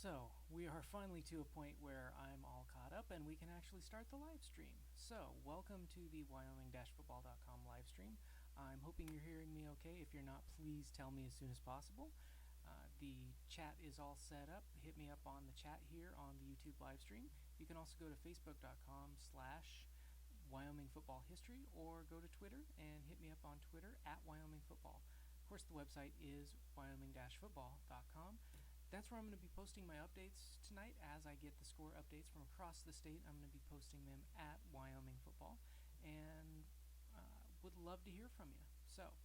So, we are finally to a point where I'm all caught up and we can actually start the live stream. So, welcome to the Wyoming-football.com live stream. I'm hoping you're hearing me okay. If you're not, please tell me as soon as possible. The chat is all set up. Hit me up on the chat here on the YouTube live stream. You can also go to facebook.com/Wyoming Football History or go to Twitter and hit me up on Twitter at Wyoming Football. Of course, the website is Wyoming-football.com. That's where I'm going to be posting my updates tonight. As I get the score updates from across the state, I'm going to be posting them at Wyoming Football, and would love to hear from you. So,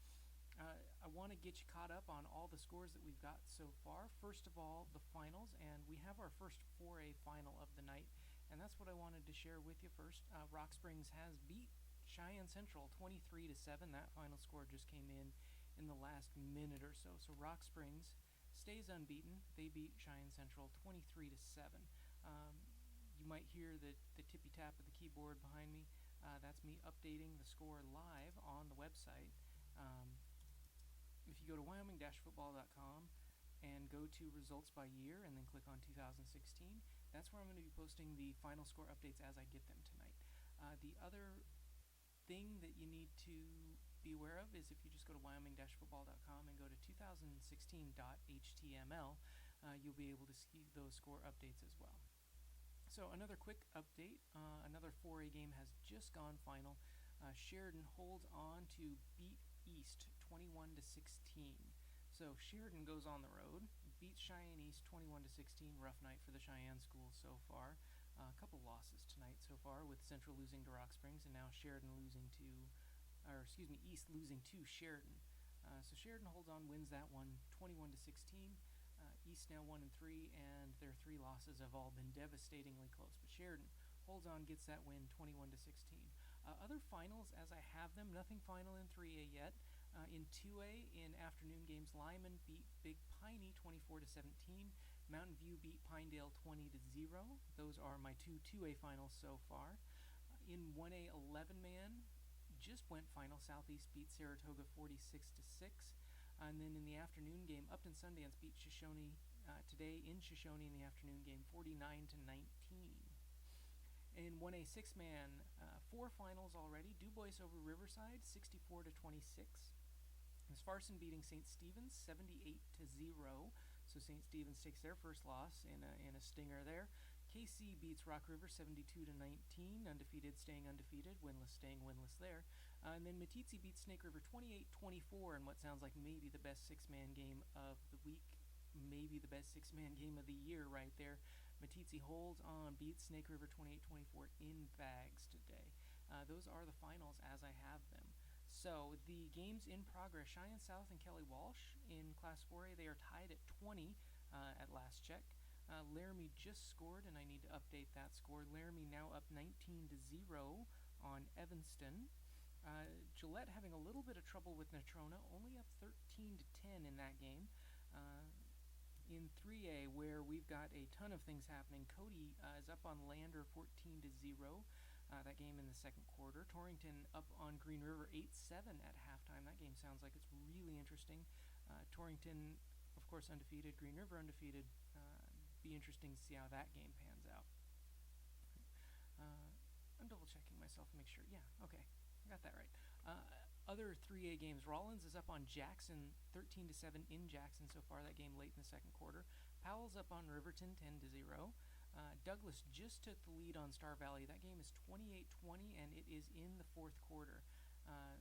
I want to get you caught up on all the scores that we've got so far. First of all, the finals, and we have our first 4A final of the night, and that's what I wanted to share with you first. Rock Springs has beat Cheyenne Central 23-7. That final score just came in the last minute or so. So Rock Springs stays unbeaten. They beat Cheyenne Central 23-7. You might hear the tippy tap of the keyboard behind me. That's me updating the score live on the website. If you go to Wyoming-football.com and go to results by year and then click on 2016, that's where I'm going to be posting the final score updates as I get them tonight. The other thing that you need to be aware of is if you just go to Wyoming-football.com and go to 2016.html, you'll be able to see those score updates as well. So another quick update, another 4A game has just gone final. Sheridan holds on to beat East 21-16. So Sheridan goes on the road, beats Cheyenne East 21-16. Rough night for the Cheyenne school so far. A couple losses tonight so far, with Central losing to Rock Springs and now East losing to Sheridan. So Sheridan holds on, wins that one 21-16. East now 1-3, and their three losses have all been devastatingly close. But Sheridan holds on, gets that win 21-16. Other finals as I have them, nothing final in 3A yet. In 2A, in afternoon games, Lyman beat Big Piney 24-17. Mountain View beat Pinedale 20-0. Those are my two 2A finals so far. In 1A 11-man, just went final. Southeast beat Saratoga 46-6. And then in the afternoon game, Upton Sundance beat Shoshone today in Shoshone in the afternoon game 49-19. In 1A 6-man, four finals already. DuBois over Riverside 64-26. Sparson beating St. Stephen's 78-0. So St. Stephen's takes their first loss in a stinger there. KC beats Rock River 72-19. Undefeated staying undefeated. Winless staying winless there. And then Meeteetse beats Snake River 28-24 in what sounds like maybe the best six-man game of the week. Maybe the best six-man game of the year right there. Meeteetse holds on, beats Snake River 28-24 in bags today. Those are the finals as I have them. So the games in progress, Cheyenne South and Kelly Walsh in Class 4A, they are tied at 20 at last check. Laramie just scored, and I need to update that score. Laramie now up 19-0 on Evanston. Gillette having a little bit of trouble with Natrona, only up 13-10 in that game. In 3A, where we've got a ton of things happening, Cody is up on Lander 14-0. That game in the second quarter. Torrington up on Green River 8-7 at halftime. That game sounds like it's really interesting. Torrington, of course, undefeated. Green River undefeated. Be interesting to see how that game pans out. I'm double checking myself to make sure. Yeah, okay. I got that right. Other 3A games. Rollins is up on Jackson 13-7 in Jackson so far. That game late in the second quarter. Powell's up on Riverton 10-0. Douglas just took the lead on Star Valley. That game is 28-20, and it is in the fourth quarter.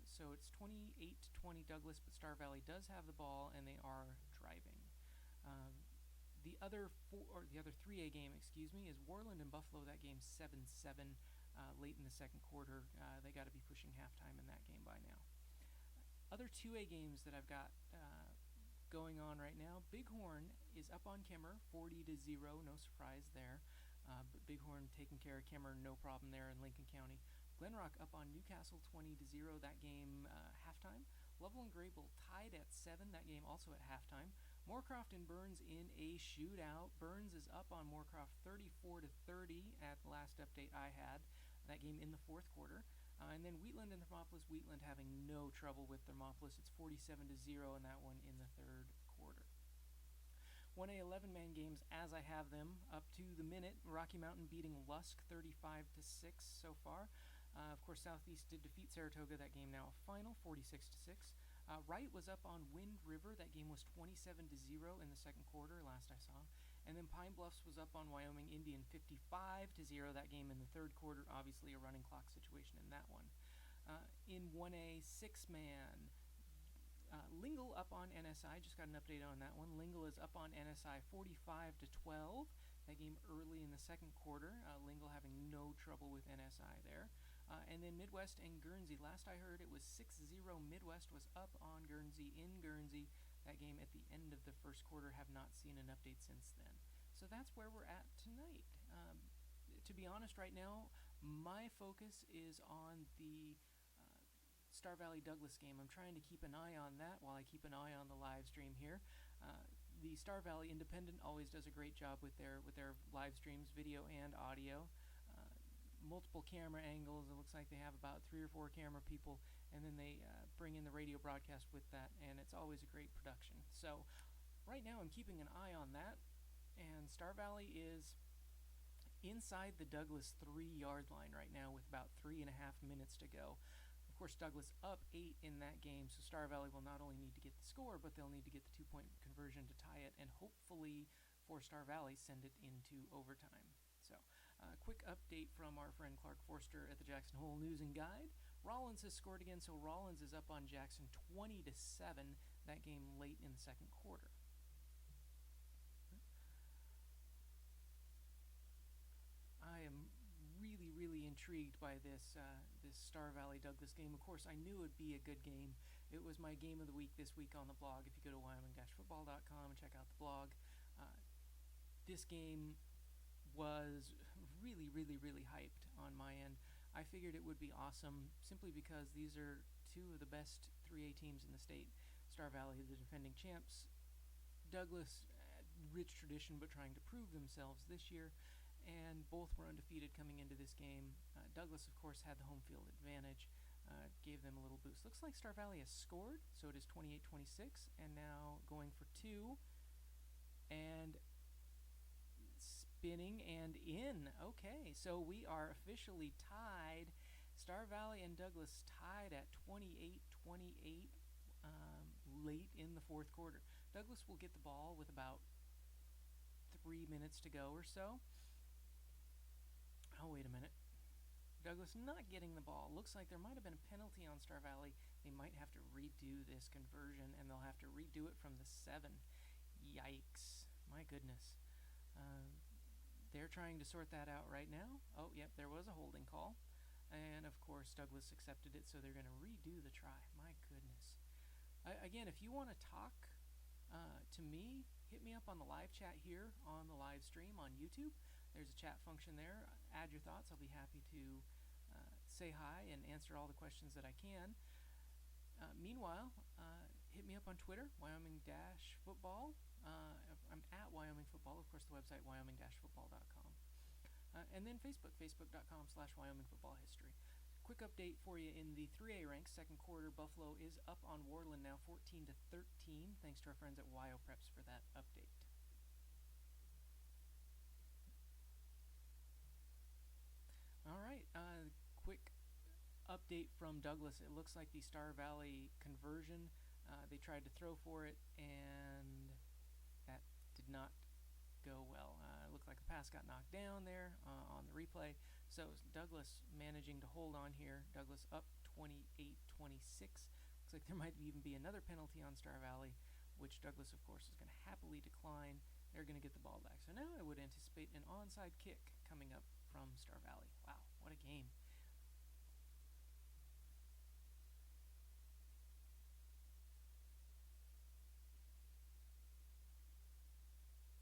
So it's 28-20 Douglas, but Star Valley does have the ball, and they are driving. The other 3A game, is Worland and Buffalo. That game's 7-7 late in the second quarter. They got to be pushing halftime in that game by now. Other 2A games that I've got going on right now. Bighorn is up on Kemmer 40-0. No surprise there. But Bighorn taking care of Kemmer, no problem there in Lincoln County. Glenrock up on Newcastle 20-0. That game halftime. Lovell and Grable tied at 7. That game also at halftime. Moorcroft and Burns in a shootout. Burns is up on Moorcroft 34-30 at the last update I had. That game in the fourth quarter. And then Wheatland and Thermopolis. Wheatland having no trouble with Thermopolis. It's 47-0 in that one in the third quarter. 1A 11-man games as I have them up to the minute. Rocky Mountain beating Lusk 35-6 so far. Of course, Southeast did defeat Saratoga. That game now a final, 46-6. Wright was up on Wind River. That game was 27-0 in the second quarter, last I saw. And then Pine Bluffs was up on Wyoming Indian 55-0. That game in the third quarter, obviously a running clock situation in that one. In 1A 6-man, Lingle up on NSI. Just got an update on that one. Lingle is up on NSI 45-12. That game early in the second quarter. Lingle having no trouble with NSI there. And then Midwest and Guernsey. Last I heard, it was 6-0. Midwest was up on Guernsey in Guernsey. That game at the end of the first quarter. Have not seen an update since then. So that's where we're at tonight. To be honest, right now, my focus is on the Star Valley Douglas game. I'm trying to keep an eye on that while I keep an eye on the live stream here. The Star Valley Independent always does a great job with their live streams, video and audio. Multiple camera angles. It looks like they have about 3 or 4 camera people, and then they bring in the radio broadcast with that, and it's always a great production. So right now I'm keeping an eye on that, and Star Valley is inside the Douglas 3-yard line right now with about 3.5 minutes to go. Of course, Douglas up 8 in that game, so Star Valley will not only need to get the score, but they'll need to get the 2-point conversion to tie it, and hopefully for Star Valley send it into overtime. So, quick update from our friend Clark Forster at the Jackson Hole News and Guide. Rollins has scored again, so Rollins is up on Jackson 20-7. That game late in the second quarter. I am really intrigued by this Star Valley Douglas game. Of course, I knew it would be a good game. It was my game of the week this week on the blog. If you go to wyoming-football.com and check out the blog, this game was really hyped on my end. I figured it would be awesome simply because these are two of the best 3A teams in the state. Star Valley, the defending champs. Douglas, rich tradition but trying to prove themselves this year. And both were undefeated coming into this game. Douglas, of course, had the home field advantage, gave them a little boost. Looks like Star Valley has scored, so it is 28-26, and now going for 2. And spinning and in. Okay, so we are officially tied. Star Valley and Douglas tied at 28-28 late in the fourth quarter. Douglas will get the ball with about 3 minutes to go or so. Oh, wait a minute. Douglas not getting the ball. Looks like there might have been a penalty on Star Valley. They might have to redo this conversion, and they'll have to redo it from the 7. Yikes. My goodness. They're trying to sort that out right now. Oh, yep, there was a holding call. And, of course, Douglas accepted it, so they're going to redo the try. My goodness. Again, if you want to talk to me, hit me up on the live chat here on the live stream on YouTube. There's a chat function there. Add your thoughts. I'll be happy to say hi and answer all the questions that I can. Meanwhile, hit me up on Twitter, Wyoming-football. I'm at Wyoming Football. Of course, the website, wyoming-football.com. And then Facebook, facebook.com/Wyoming Football History. Quick update for you in the 3A ranks. Second quarter, Buffalo is up on Warland now 14-13. Thanks to our friends at WyoPreps for that update. All right, quick update from Douglas. It looks like the Star Valley conversion, they tried to throw for it, and that did not go well. It looked like the pass got knocked down there on the replay. So Douglas managing to hold on here. Douglas up 28-26. Looks like there might even be another penalty on Star Valley, which Douglas, of course, is going to happily decline. They're going to get the ball back. So now I would anticipate an onside kick coming up from Star Valley. Wow, what a game.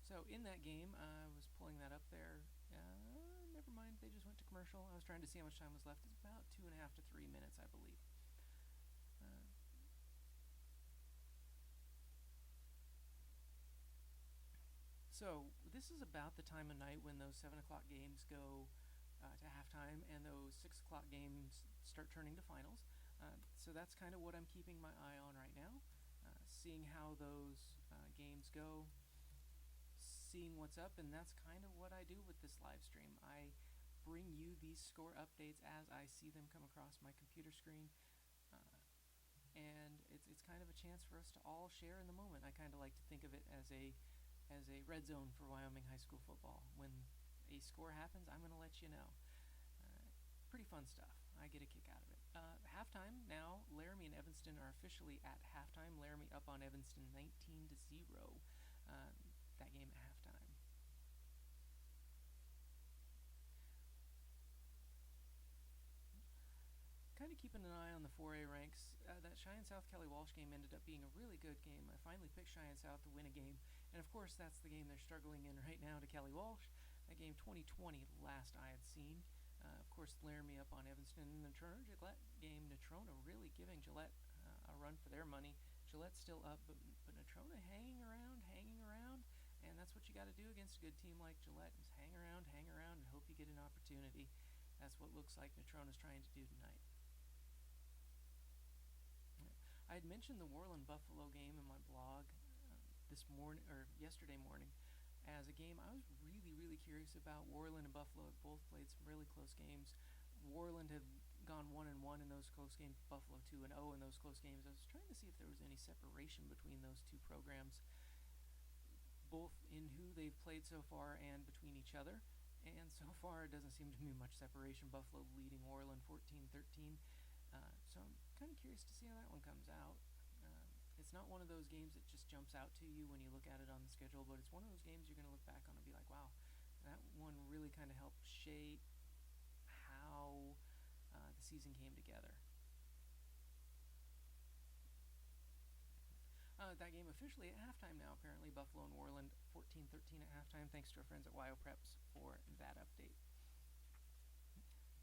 So in that game, I was pulling that up there. Never mind, they just went to commercial. I was trying to see how much time was left. It's about 2.5 to 3 minutes, I believe. So this is about the time of night when those 7 o'clock games go to halftime and those 6 o'clock games start turning to finals. So that's kind of what I'm keeping my eye on right now, seeing how those games go. seeing what's up, and that's kind of what I do with this live stream. I bring you these score updates as I see them come across my computer screen, and it's kind of a chance for us to all share in the moment. I kind of like to think of it as a red zone for Wyoming high school football. When a score happens, I'm going to let you know. Pretty fun stuff. I get a kick out of it. Halftime now, Laramie and Evanston are officially at halftime. Laramie up on Evanston 19-0. That game at halftime. Kind of keeping an eye on the 4A ranks. That Cheyenne South Kelly Walsh game ended up being a really good game. I finally picked Cheyenne South to win a game, and of course that's the game they're struggling in right now to Kelly Walsh. That game 2020 last I had seen. Of course, Laramie up on Evanston. In the Natrona-Gillette game, Natrona really giving Gillette a run for their money. Gillette's still up, but Natrona hanging around, and that's what you got to do against a good team like Gillette, is hang around, and hope you get an opportunity. That's what looks like Natrona's trying to do tonight. I had mentioned the Worland-Buffalo game in my blog yesterday morning as a game I was really curious about. Worland and Buffalo had both played some really close games. Worland had gone 1-1 in those close games, Buffalo 2-0 in those close games. I was trying to see if there was any separation between those two programs, both in who they've played so far and between each other. And so far, it doesn't seem to be much separation. Buffalo leading Worland 14-13. So I'm kind of curious to see how that one comes out. It's not one of those games that just jumps out to you when you look at it on the schedule, but it's one of those games you're going to look back on and be like, wow, that one really kind of helped shape how the season came together. That game officially at halftime now, apparently. Buffalo and Worland 14-13 at halftime. Thanks to our friends at WyoPreps for that update.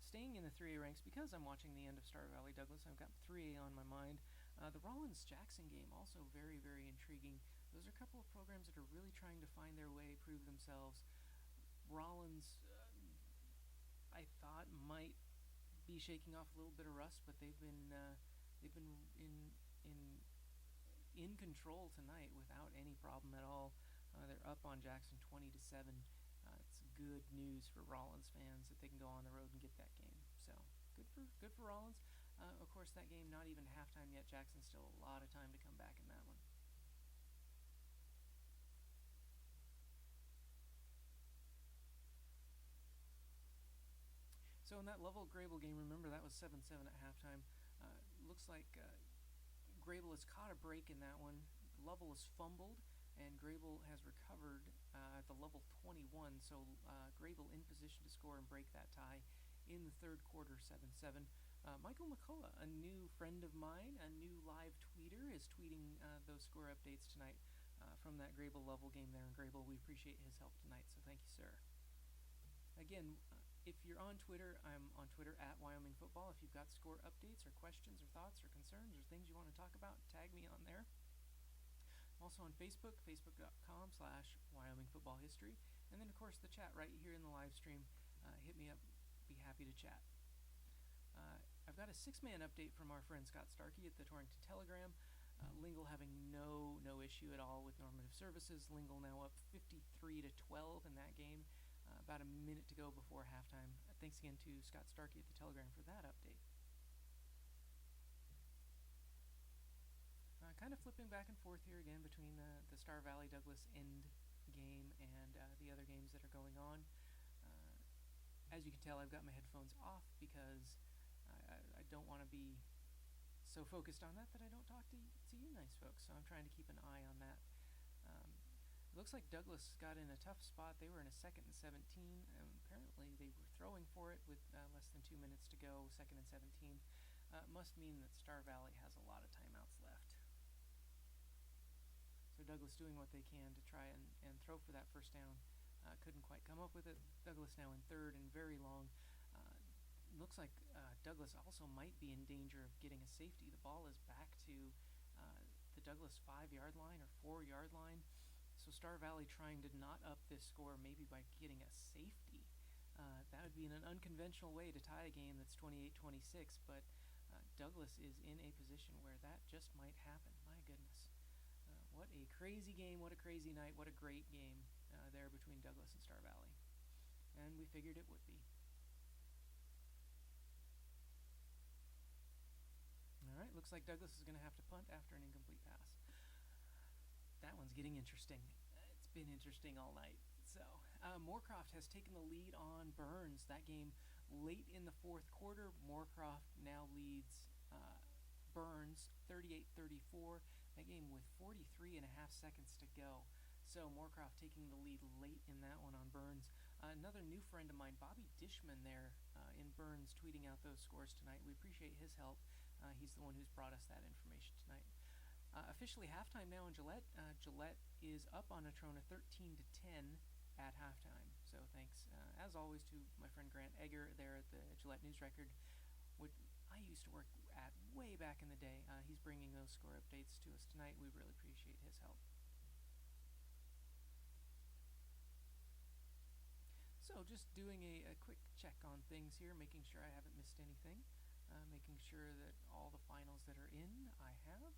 Staying in the 3A ranks, because I'm watching the end of Star Valley Douglas, I've got 3A on my mind. The Rollins-Jackson game, also very intriguing. Those are a couple of programs that are really trying to find their way, prove themselves. Rollins, I thought, might be shaking off a little bit of rust, but they've been in control tonight without any problem at all. They're up on Jackson 20-7. It's good news for Rollins fans that they can go on the road and get that game. So good for Rollins. Of course, that game not even halftime yet. Jackson still a lot of time to come back in that one. So in that Lovell-Grable game, remember that was 7-7 at halftime. Looks like Grable has caught a break in that one. Lovell has fumbled, and Grable has recovered at the level 21. So Grable in position to score and break that tie in the third quarter, 7-7. Michael McCullough, a new friend of mine, a new live tweeter, is tweeting those score updates tonight from that Grable-Lovell game there in Grable. We appreciate his help tonight, so thank you, sir. Again, if you're on Twitter, I'm on Twitter at Wyoming Football. If you've got score updates or questions or thoughts or concerns or things you want to talk about, tag me on there. I'm also on Facebook, facebook.com/Wyoming Football History. And then, of course, the chat right here in the live stream. Hit me up. Be happy to chat. I've got a 6-man update from our friend Scott Starkey at the Torrington Telegram. Lingle having no issue at all with normative services. Lingle now up 53-12 in that game. About a minute to go before halftime. Thanks again to Scott Starkey at the Telegram for that update. Kind of flipping back and forth here again between the Star Valley Douglas end game and the other games that are going on. As you can tell, I've got my headphones off because I don't want to be so focused on that I don't talk to you nice folks. So I'm trying to keep an eye on that. It looks like Douglas got in a tough spot. They were in a 2nd and 17. Apparently they were throwing for it with less than 2 minutes to go, 2nd and 17. Must mean that Star Valley has a lot of timeouts left. So Douglas doing what they can to try and throw for that first down. Couldn't quite come up with it. Douglas now in 3rd and very long. Looks like Douglas also might be in danger of getting a safety. The ball is back to the Douglas 5-yard line or 4-yard line. So Star Valley trying to not up this score maybe by getting a safety. That would be an unconventional way to tie a game that's 28-26, but Douglas is in a position where that just might happen. My goodness. What a crazy game, what a crazy night, what a great game. there between Douglas and Star Valley. And we figured it would be. All right, looks like Douglas is going to have to punt after an incomplete pass. That one's getting interesting. It's been interesting all night. So, Moorcroft has taken the lead on Burns. That game late in the fourth quarter. Moorcroft now leads Burns 38-34. That game with 43 and a half seconds to go. So Moorcroft taking the lead late in that one on Burns. Another new friend of mine, Bobby Dishman there in Burns, tweeting out those scores tonight. We appreciate his help. He's the one who's brought us that information tonight. Officially halftime now in Gillette. Gillette is up on Natrona 13-10 at halftime. So thanks, as always, to my friend Grant Egger there at the Gillette News Record, which I used to work at way back in the day. He's bringing those score updates to us tonight. We really appreciate his help. So just doing a quick check on things here, making sure I haven't missed anything, making sure that all the finals that are in I have,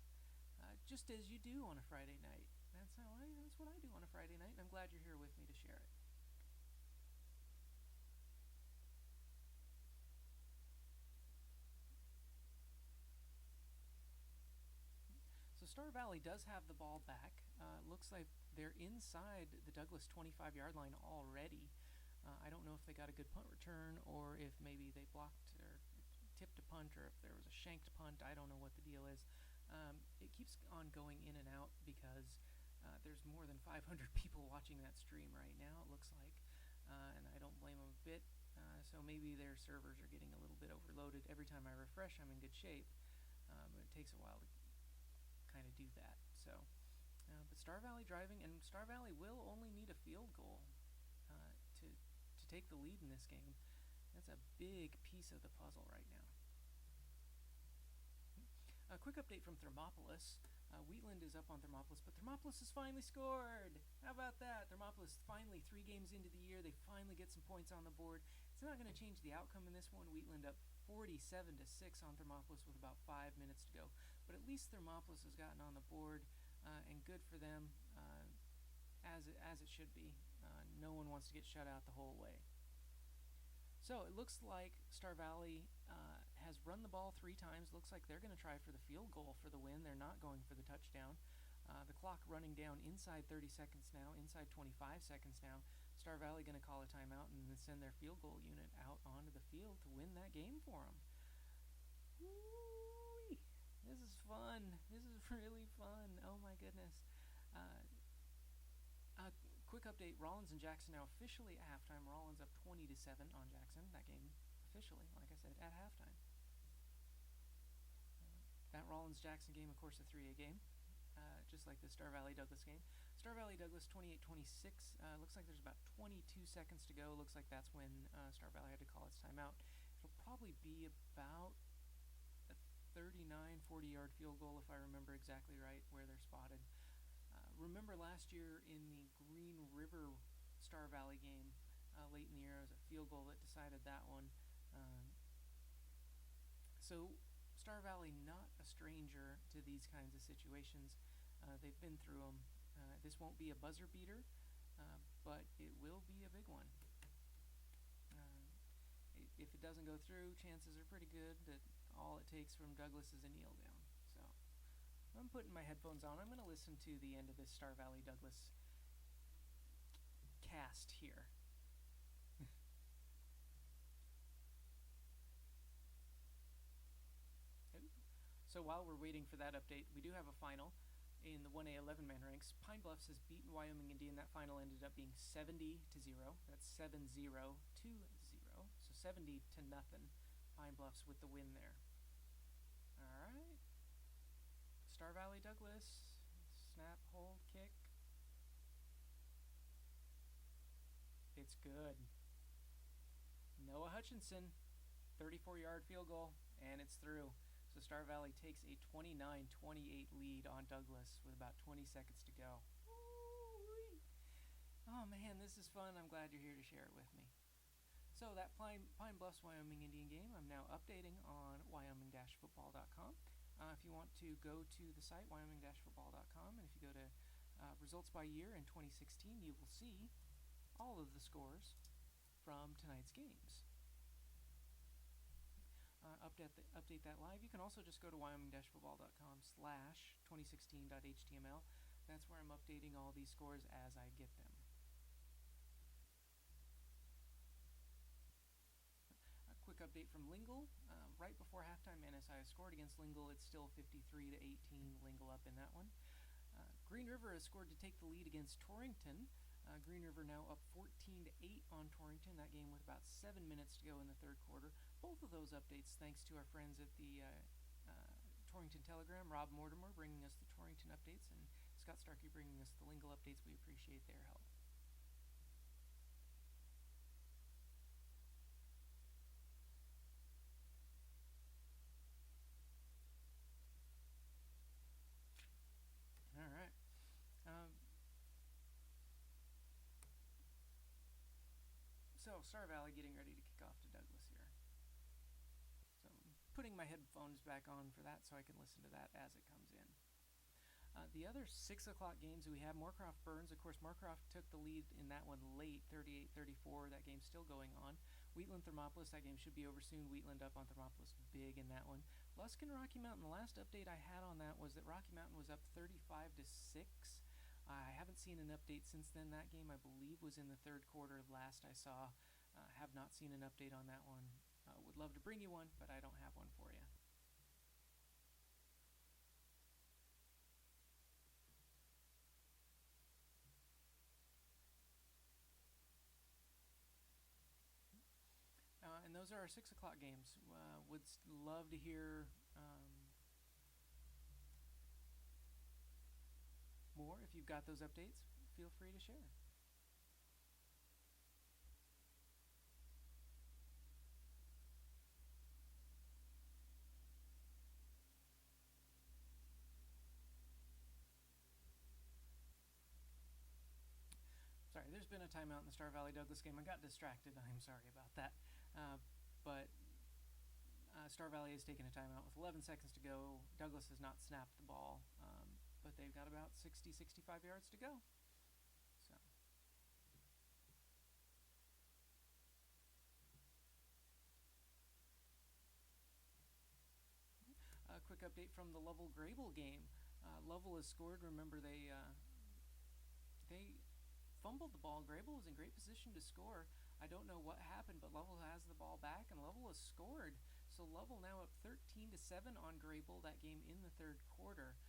just as you do on a Friday night. That's what I do on a Friday night, and I'm glad you're here with me to share it. So Star Valley does have the ball back. Looks like they're inside the Douglas 25-yard line already. I don't know if they got a good punt return or if maybe they blocked or tipped a punt or if there was a shanked punt. I don't know what the deal is. It keeps on going in and out because there's more than 500 people watching that stream right now, it looks like, and I don't blame them a bit. So maybe their servers are getting a little bit overloaded. Every time I refresh, I'm in good shape, but it takes a while to kind of do that. So, but Star Valley driving, and Star Valley will only need a field goal to take the lead in this game. That's a big piece of the puzzle right now. A quick update from Thermopolis. Wheatland is up on Thermopolis, but Thermopolis has finally scored. How about that? Thermopolis finally 3 games into the year. They finally get some points on the board. It's not going to change the outcome in this one. Wheatland up 47-6 on Thermopolis with about 5 minutes to go. But at least Thermopolis has gotten on the board, and good for them, as it should be. No one wants to get shut out the whole way. So it looks like Star Valley has run the ball 3 times. Looks like they're going to try for the field goal for the win. They're not going for the touchdown. The clock running down inside 30 seconds now, inside 25 seconds now. Star Valley going to call a timeout and then send their field goal unit out onto the field to win that game for them. Woo-wee. This is fun. This is really fun. Oh my goodness. Quick update, Rollins and Jackson now officially at halftime. Rollins up 20-7 on Jackson. That game officially, like I said, at halftime. That Rollins-Jackson game, of course, a 3A game, just like the Star Valley-Douglas game. Star Valley-Douglas 28-26. Looks like there's about 22 seconds to go. Looks like that's when Star Valley had to call its timeout. It'll probably be about a 39, 40-yard field goal, if I remember exactly right, where they're spotted. Remember last year in the Green River Star Valley game, late in the year, it was a field goal that decided that one. So Star Valley not a stranger to these kinds of situations. They've been through them. This won't be a buzzer beater, but it will be a big one. If it doesn't go through, chances are pretty good that all it takes from Douglas is a kneel down. I'm putting my headphones on. I'm going to listen to the end of this Star Valley-Douglas cast here. So while we're waiting for that update, we do have a final in the 1A 11-man ranks. Pine Bluffs has beaten Wyoming Indian. That final ended up being 70-0. That's 7-0 to 0. So 70-0. Pine Bluffs with the win there. All right. Star Valley-Douglas, snap, hold, kick. It's good. Noah Hutchinson, 34-yard field goal, and it's through. So Star Valley takes a 29-28 lead on Douglas with about 20 seconds to go. Woo-wee. Oh man, this is fun. I'm glad you're here to share it with me. So that Pine Bluffs Wyoming Indian game, I'm now updating on wyoming-football.com. If you want to go to the site, wyoming-football.com, and if you go to Results by year in 2016, you will see all of the scores from tonight's games. Update that live. You can also just go to wyoming-football.com/2016.html. That's where I'm updating all these scores as I get them. A quick update from Lingle. Right before halftime, NSI scored against Lingle. It's still 53-18. Lingle up in that one. Green River has scored to take the lead against Torrington. Green River now up 14-8 on Torrington. That game with about 7 minutes to go in the third quarter. Both of those updates thanks to our friends at the Torrington Telegram, Rob Mortimer bringing us the Torrington updates, and Scott Starkey bringing us the Lingle updates. We appreciate their help. All right. So, Star Valley getting ready to kick off to Douglas here. So, I'm putting my headphones back on for that so I can listen to that as it comes in. The other 6 o'clock games we have, Moorcroft-Burns. Of course, Moorcroft took the lead in that one late, 38-34. That game's still going on. Wheatland-Thermopolis, that game should be over soon. Wheatland up on Thermopolis big in that one. Luskin-Rocky Mountain, the last update I had on that was that Rocky Mountain was up 35-6. I haven't seen an update since then. That game, I believe, was in the third quarter last I saw. Have not seen an update on that one. Would love to bring you one, but I don't have one for you. And those are our 6 o'clock games. Would love to hear more. If you've got those updates, feel free to share. Sorry, there's been a timeout in the Star Valley Douglas game. I got distracted. I'm sorry about that. But Star Valley has taken a timeout with 11 seconds to go. Douglas has not snapped the ball, but they've got about 60-65 yards to go. So. A quick update from the Lovell-Grable game. Lovell has scored. Remember, they fumbled the ball. Grable was in great position to score. I don't know what happened, but Lovell has the ball back, and Lovell has scored. So Lovell now up 13-7 on Grable. That game in the third quarter.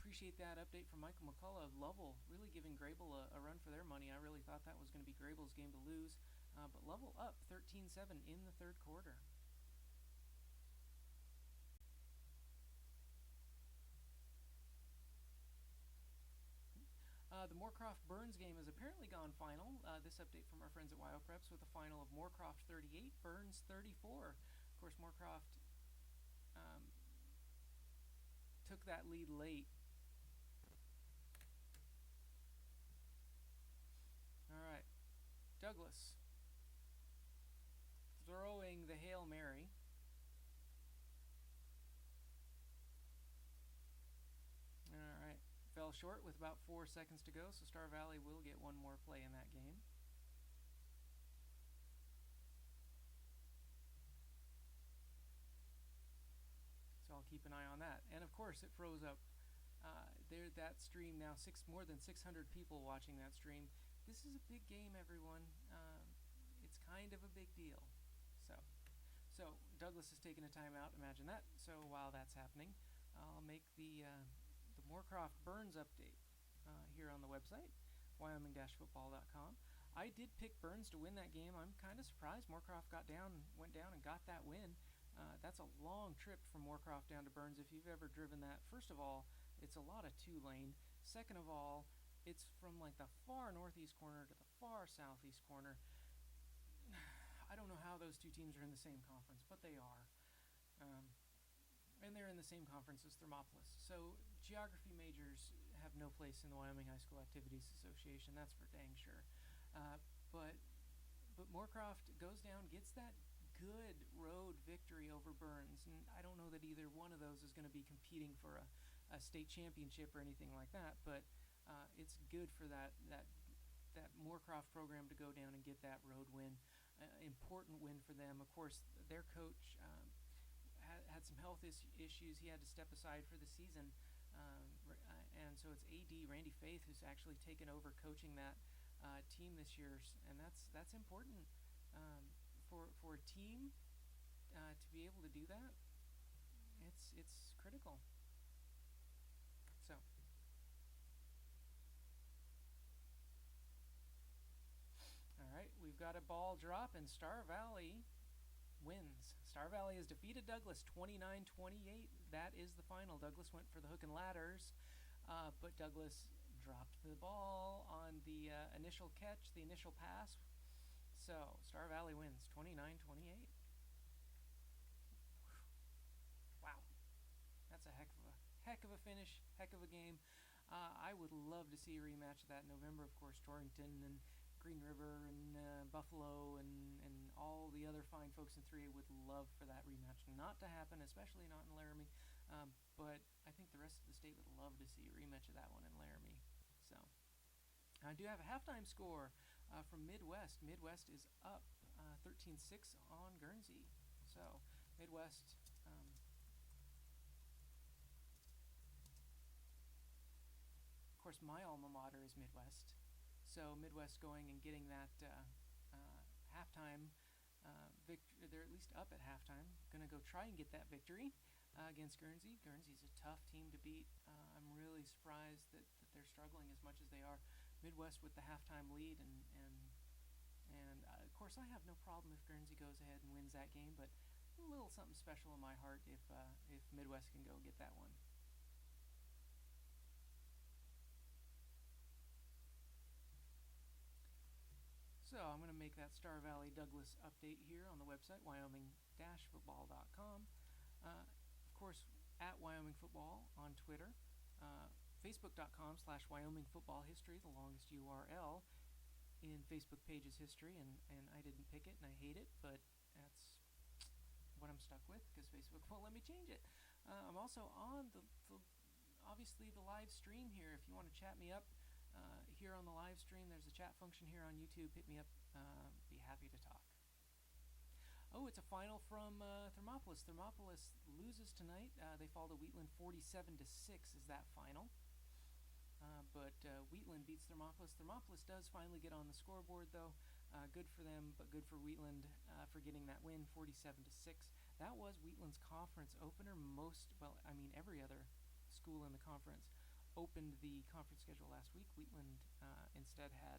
Appreciate that update from Michael McCullough. Lovell really giving Grable a run for their money. I really thought that was going to be Grable's game to lose, but Lovell up 13-7 in the third quarter. The Moorcroft-Burns game has apparently gone final. This update from our friends at WyoPreps with a final of Moorcroft 38, Burns 34. Of course, Moorcroft took that lead late. All right, Douglas throwing the Hail Mary. All right. Fell short with about 4 seconds to go, so Star Valley will get one more play in that game. So I'll keep an eye on that. And of course, it froze up. That stream now, more than 600 people watching that stream. This is a big game, everyone. It's kind of a big deal. So Douglas has taken a timeout. Imagine that. So while that's happening, I'll make the Moorcroft-Burns update here on the website, wyoming-football.com. I did pick Burns to win that game. I'm kind of surprised Moorcroft went down and got that win. That's a long trip from Moorcroft down to Burns if you've ever driven that. First of all, it's a lot of two-lane. Second of all, it's from like the far northeast corner to the far southeast corner. I don't know how those two teams are in the same conference, but they are. And they're in the same conference as Thermopolis. So geography majors have no place in the Wyoming High School Activities Association, that's for dang sure. But Moorcroft goes down, gets that good road victory over Burns, and I don't know that either one of those is going to be competing for a a state championship or anything like that, but it's good for that Moorcroft program to go down and get that road win. Important win for them. Of course, their coach had some health issues. He had to step aside for the season, and so it's AD Randy Faith who's actually taken over coaching that team this year, and that's important for a team to be able to do that. It's critical. So. All right, we've got a ball drop, and Star Valley wins. Star Valley has defeated Douglas 29-28. That is the final. Douglas went for the hook and ladders, but Douglas dropped the ball on the initial catch, the initial pass. So Star Valley wins 29-28. Wow, that's a heck of a finish, heck of a game. I would love to see a rematch of that in November. Of course, Torrington and Green River and Buffalo and all the other fine folks in 3A would love for that rematch not to happen, especially not in Laramie. But I think the rest of the state would love to see a rematch of that one in Laramie. So I do have a halftime score from Midwest. Midwest is up 13-6 on Guernsey. So Midwest. Of course, my alma mater is Midwest. So Midwest going and getting that halftime victory. They're at least up at halftime. Going to go try and get that victory against Guernsey. Guernsey's a tough team to beat. I'm really surprised that they're struggling as much as they are. Midwest with the halftime lead, and of course I have no problem if Guernsey goes ahead and wins that game, but a little something special in my heart if Midwest can go get that one. So I'm going to make that Star Valley Douglas update here on the website, wyoming-football.com. Of course, at Wyoming Football on Twitter. Facebook.com/WyomingFootballHistory, the longest URL in Facebook page's history, and I didn't pick it, and I hate it, but that's what I'm stuck with because Facebook won't let me change it. I'm also on obviously the live stream here. If you want to chat me up here on the live stream, there's a chat function here on YouTube. Hit me up. Be happy to talk. Oh, it's a final from Thermopolis. Thermopolis loses tonight. They fall to Wheatland 47-6 is that final. But Wheatland beats Thermopolis. Thermopolis does finally get on the scoreboard, though. Good for them, but good for Wheatland for getting that win, 47-6. That was Wheatland's conference opener. Every other school in the conference opened the conference schedule last week. Wheatland instead had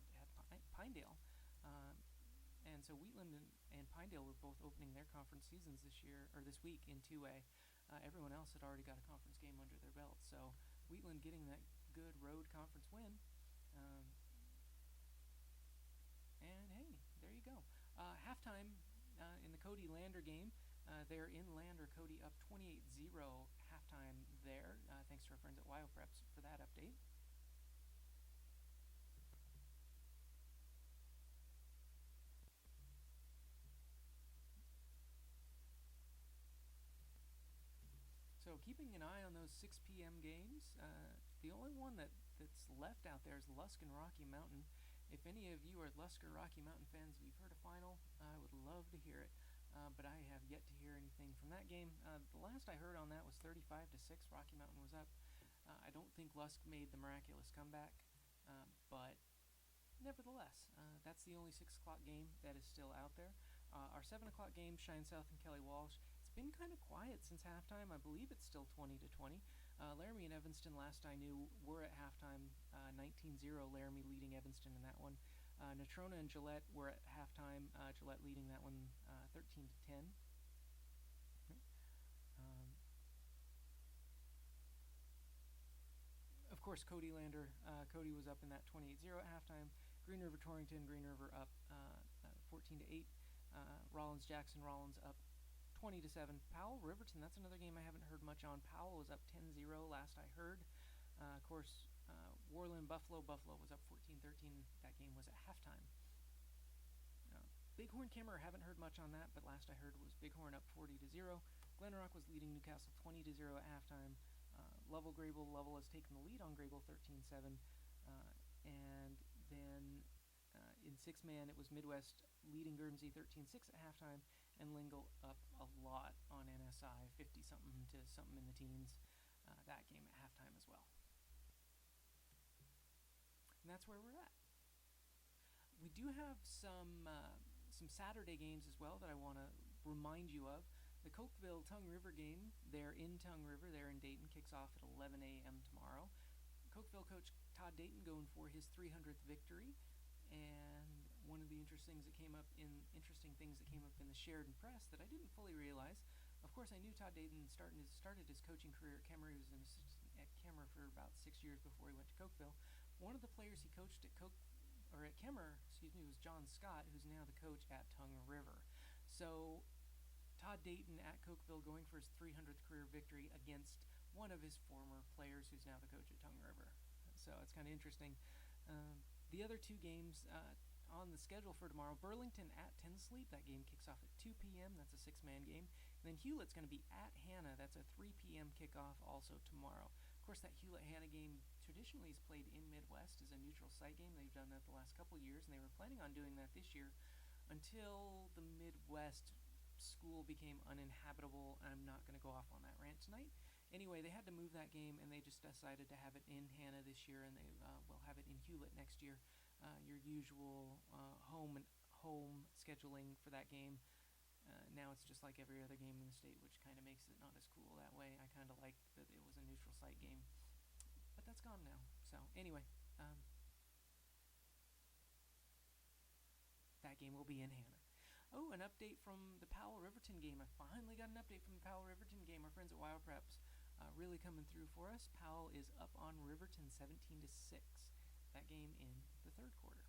Pinedale. And so Wheatland and Pinedale were both opening their conference seasons this week in 2A. Everyone else had already got a conference game under their belt. So Wheatland getting that good road conference win. And hey, there you go. Halftime in the Cody Lander game. They're in Lander. Cody up 28-0 halftime there. Thanks to our friends at WyoPreps for that update. So keeping an eye on those 6 p.m. games. The only one that's left out there is Lusk and Rocky Mountain. If any of you are Lusk or Rocky Mountain fans, if you've heard a final, I would love to hear it. But I have yet to hear anything from that game. The last I heard on that was 35-6. Rocky Mountain was up. I don't think Lusk made the miraculous comeback, but nevertheless, that's the only 6 o'clock game that is still out there. Our 7 o'clock game, Shine South and Kelly Walsh. It's been kind of quiet since halftime. I believe it's still 20-20. Laramie and Evanston, last I knew, were at halftime 19-0. Laramie leading Evanston in that one. Natrona and Gillette were at halftime. Gillette leading that one 13-10. Of course, Cody Lander. Cody was up in that 28-0 at halftime. Green River Torrington. Green River up 14-8. Rollins Jackson. Rollins up 20-7. Powell Riverton. That's another game I haven't heard much on. Powell was up 10-0 last I heard. Of course, Worland Buffalo. Buffalo was up 14-13. That game was at halftime. Bighorn Kimmer, haven't heard much on that, but last I heard was Bighorn up 40-0. Glen Rock was leading Newcastle 20-0 at halftime. Lovell has taken the lead on Grable 13-7. And then in six-man, it was Midwest leading Guernsey 13-6 at halftime, and Lingle up a lot on NSI, 50-something to something in the teens, that game at halftime as well. And that's where we're at. We do have some Saturday games as well that I want to remind you of. The Cokeville-Tongue River game, they're in Tongue River, they're in Dayton, kicks off at 11 a.m. tomorrow. Cokeville coach Todd Dayton going for his 300th victory, and one of the interesting things that came up in the Sheridan Press that I didn't fully realize. Of course, I knew Todd Dayton started his coaching career at Kemmer. He was an assistant at Kemmer for about 6 years before he went to Cokeville. One of the players he coached at Kemmer, was John Scott, who's now the coach at Tongue River. So Todd Dayton at Cokeville going for his 300th career victory against one of his former players who's now the coach at Tongue River. So it's kind of interesting. The other two games on the schedule for tomorrow, Burlington at Tensleep. That game kicks off at 2 p.m. That's a six-man game. And then Hewlett's going to be at Hannah. That's a 3 p.m. kickoff also tomorrow. Of course, that Hewlett-Hannah game traditionally is played in Midwest as a neutral site game. They've done that the last couple years, and they were planning on doing that this year until the Midwest school became uninhabitable. I'm not going to go off on that rant tonight. Anyway, they had to move that game, and they just decided to have it in Hannah this year, and they will have it in Hewlett next year. Your usual home scheduling for that game. Now it's just like every other game in the state, which kind of makes it not as cool that way. I kind of like that it was a neutral site game, but that's gone now. So anyway, that game will be in Hannah. Oh, an update from the Powell-Riverton game. I finally got an update from the Powell-Riverton game. Our friends at Wild Preps really coming through for us. Powell is up on Riverton 17-6. That game in the third quarter.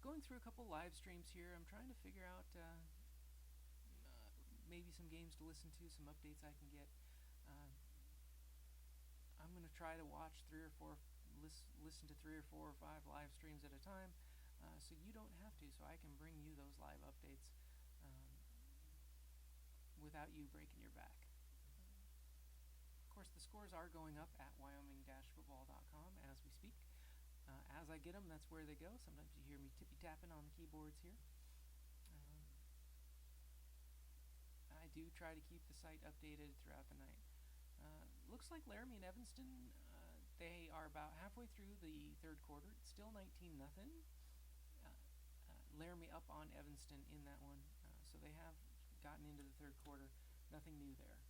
Going through a couple live streams here. I'm trying to figure out maybe some games to listen to, some updates I can get. I'm going to try to watch listen to 3 or 4 or 5 live streams at a time, so you don't have to, so I can bring you those live updates without you breaking your back. Of course, the scores are going up at wyoming-football.com as we speak. As I get them, that's where they go. Sometimes you hear me tippy-tapping on the keyboards here. I do try to keep the site updated throughout the night. Looks like Laramie and Evanston, they are about halfway through the third quarter. It's still 19-0. Laramie up on Evanston in that one. So they have gotten into the third quarter. Nothing new there.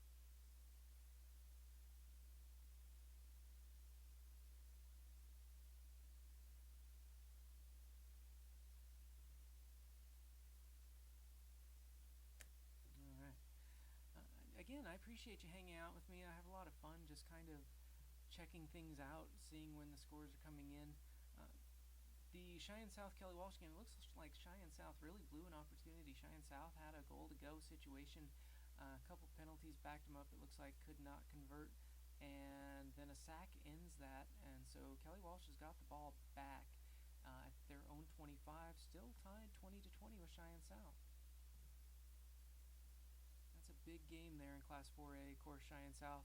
Again, I appreciate you hanging out with me. I have a lot of fun just kind of checking things out, seeing when the scores are coming in. The Cheyenne South-Kelly Walsh game, it looks like Cheyenne South really blew an opportunity. Cheyenne South had a goal-to-go situation. A couple penalties backed them up, it looks like, could not convert. And then a sack ends that. And so Kelly Walsh has got the ball back at their own 25, still tied 20-20 with Cheyenne South. Big game there in Class 4A. Of course, Cheyenne South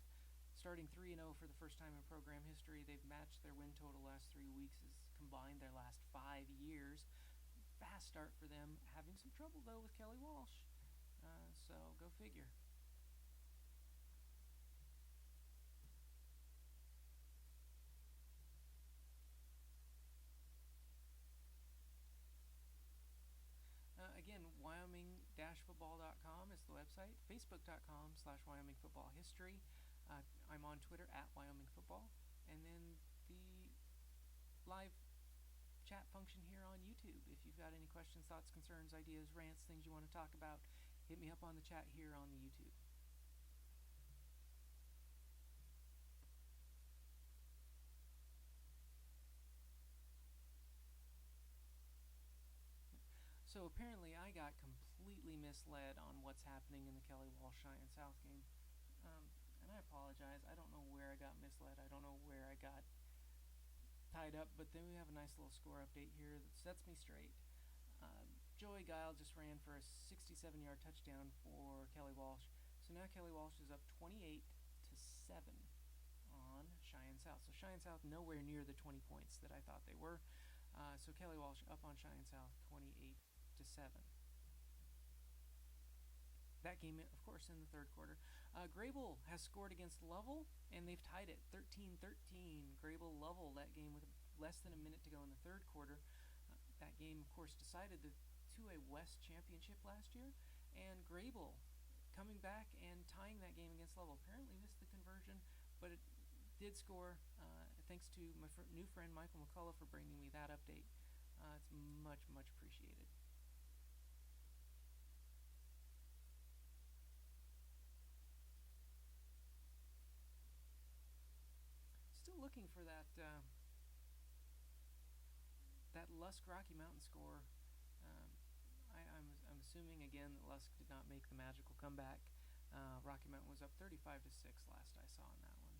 starting 3-0 for the first time in program history. They've matched their win total last 3 weeks, as combined their last 5 years. Fast start for them. Having some trouble, though, with Kelly Walsh. So go figure. Again, wyoming-football.com is the website. Facebook.com/WyomingFootballHistory. I'm on Twitter at WyomingFootball. And then the live chat function here on YouTube. If you've got any questions, thoughts, concerns, ideas, rants, things you want to talk about, hit me up on the chat here on the YouTube. So apparently I got completely misled on what's happening in the Kelly Walsh Cheyenne South game. and I apologize. I don't know where I got misled. I don't know where I got tied up, but then we have a nice little score update here that sets me straight. Joey Guile just ran for a 67-yard touchdown for Kelly Walsh. So now Kelly Walsh is up 28-7 on Cheyenne South. So Cheyenne South nowhere near the 20 points that I thought they were. So Kelly Walsh up on Cheyenne South 28-7. That game, of course, in the third quarter. Grable has scored against Lovell, and they've tied it 13-13. Grable-Lovell, that game with less than a minute to go in the third quarter. That game, of course, decided the 2A West Championship last year, and Grable coming back and tying that game against Lovell. Apparently missed the conversion, but it did score. Thanks to my new friend Michael McCullough for bringing me that update. It's much, much appreciated. Still looking for that Lusk Rocky Mountain score. I'm assuming again that Lusk did not make the magical comeback. Rocky Mountain was up 35-6 last I saw on that one.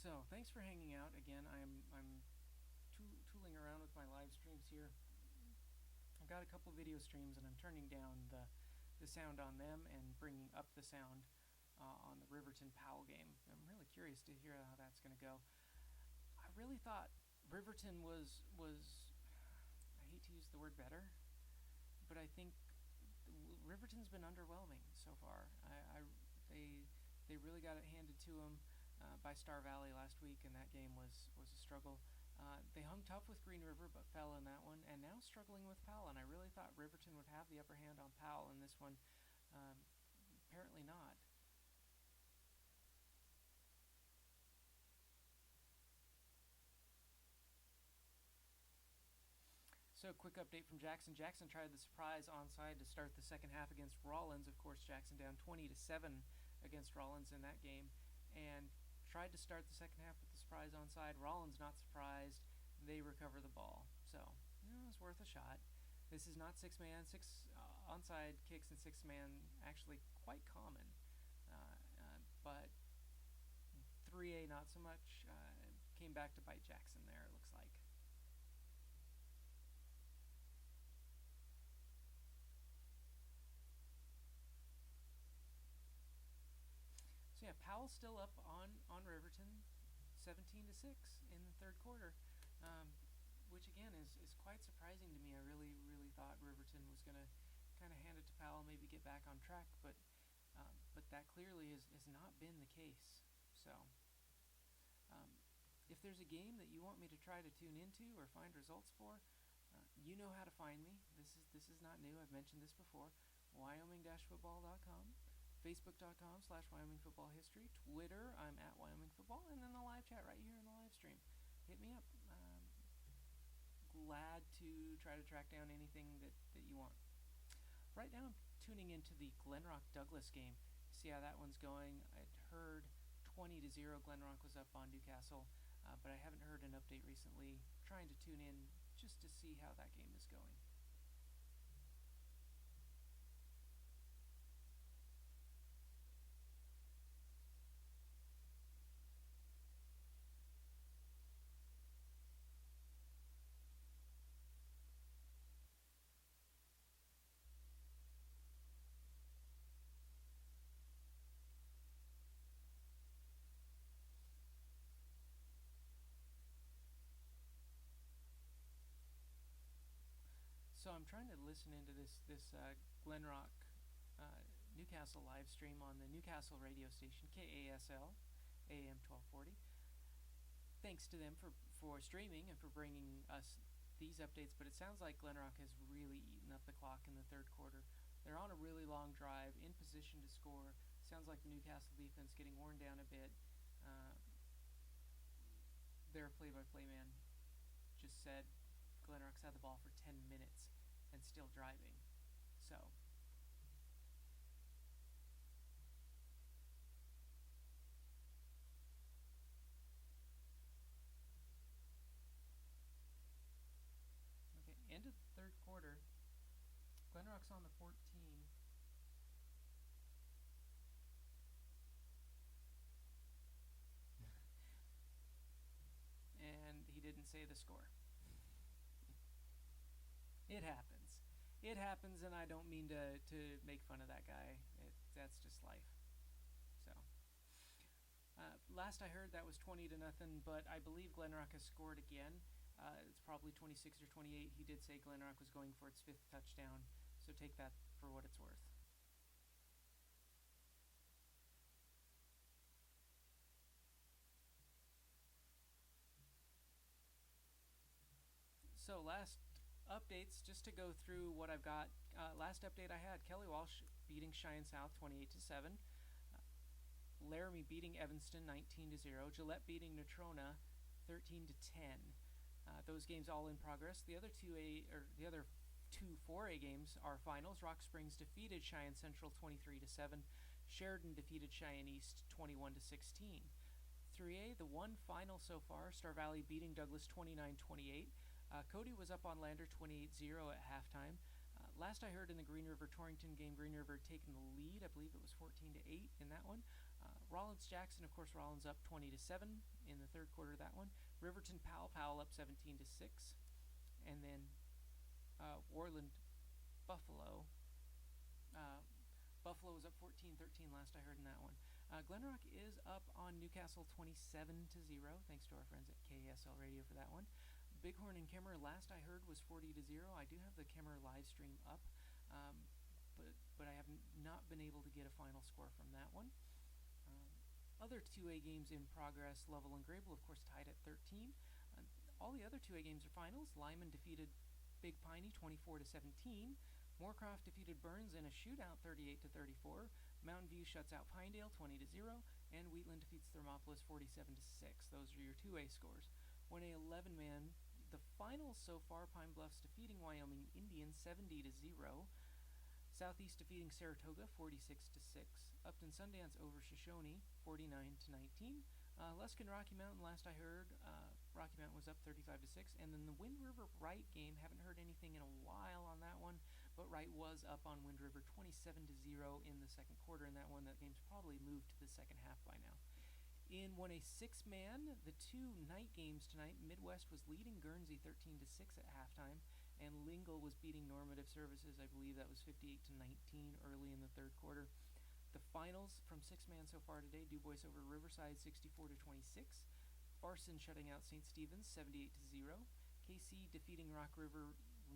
So thanks for hanging out again. I'm tooling around with my live streams here. I've got a couple of video streams, and I'm turning down the sound on them and bringing up the sound on the Riverton Powell game. I'm really curious to hear how that's going to go. I really thought Riverton was I hate to use the word better, but I think Riverton's been underwhelming so far. They really got it handed to them by Star Valley last week, and that game was a struggle. They hung tough with Green River, but fell in that one, and now struggling with Powell. And I really thought Riverton would have the upper hand on Powell in this one. Apparently not. So, quick update from Jackson. Jackson tried the surprise onside to start the second half against Rollins. Of course, Jackson down 20-7 against Rollins in that game, and tried to start the second half with the surprise onside. Rollins not surprised. They recover the ball. So, it's worth a shot. This is not six-man. Onside kicks and six-man actually quite common. But 3A not so much. Came back to bite Jackson there, it looks like. So yeah, Powell's still up on Riverton, 17-6 in the third quarter, which again is quite surprising to me. I really thought Riverton was going to kind of hand it to Powell, maybe get back on track, but that clearly has not been the case. So if there's a game that you want me to try to tune into or find results for, you know how to find me. This is not new. I've mentioned this before. Wyoming-football.com. Facebook.com/Wyoming Football History. Twitter, I'm at Wyoming Football, and then the live chat right here in the live stream. Hit me up. Glad to try to track down anything that you want. Right now, I'm tuning into the Glenrock Douglas game. See how that one's going. I'd heard 20-0 Glenrock was up on Newcastle, but I haven't heard an update recently. Trying to tune in just to see how that game is going. So I'm trying to listen into this Glenrock Newcastle live stream on the Newcastle radio station, KASL, AM 1240. Thanks to them for streaming and for bringing us these updates, but it sounds like Glenrock has really eaten up the clock in the third quarter. They're on a really long drive, in position to score. Sounds like the Newcastle defense getting worn down a bit. Their play-by-play man just said Glen Rock's had the ball for 10 minutes and still driving. So okay, end of the third quarter. Glen Rock's on the 14. And he didn't say the score. It happens. It happens, and I don't mean to make fun of that guy. That's just life. So, last I heard, that was 20-0, but I believe Glen Rock has scored again. It's probably 26 or 28. He did say Glen Rock was going for its 5th touchdown, so take that for what it's worth. So last updates, just to go through what I've got. Last update I had, Kelly Walsh beating Cheyenne South 28-7. Laramie beating Evanston 19-0. Gillette beating Natrona 13-10. Those games all in progress. The other two 4A games are finals. Rock Springs defeated Cheyenne Central 23-7. Sheridan defeated Cheyenne East 21-16. 3A, the one final so far, Star Valley beating Douglas 29-28. Cody was up on Lander 28-0 at halftime. Last I heard in the Green River Torrington game, Green River had taken the lead. I believe it was 14-8 in that one. Rollins Jackson, of course, Rollins up 20-7 in the third quarter of that one. Riverton Powell up 17-6, and then Warland Buffalo. Buffalo was up 14-13 last I heard in that one. Glen Rock is up on Newcastle 27-0, thanks to our friends at KSL Radio for that one. Bighorn and Kemmerer, last I heard, was 40-0. I do have the Kemmerer live stream up, but I have not been able to get a final score from that one. Other 2A games in progress, Lovell and Grable, of course, tied at 13. All the other 2A games are finals. Lyman defeated Big Piney 24-17. Moorcroft defeated Burns in a shootout 38-34. Mountain View shuts out Pinedale 20-0. And Wheatland defeats Thermopolis 47-6. Those are your 2A scores. 1A 11-man, the finals so far, Pine Bluffs defeating Wyoming Indians 70-0. Southeast defeating Saratoga 46-6. Upton Sundance over Shoshone 49-19. Luskin Rocky Mountain, last I heard, Rocky Mountain was up 35-6. And then the Wind River Wright game, haven't heard anything in a while on that one, but Wright was up on Wind River 27-0 in the second quarter in that one. That game's probably moved to the second half by now. In 1A 6-man, the two night games tonight, Midwest was leading Guernsey 13-6 at halftime, and Lingle was beating Normative Services. I believe that was 58-19 early in the third quarter. The finals from 6-man so far today, Du Bois over Riverside 64-26. Farson shutting out St. Stephen's 78-0. KC defeating Rock River,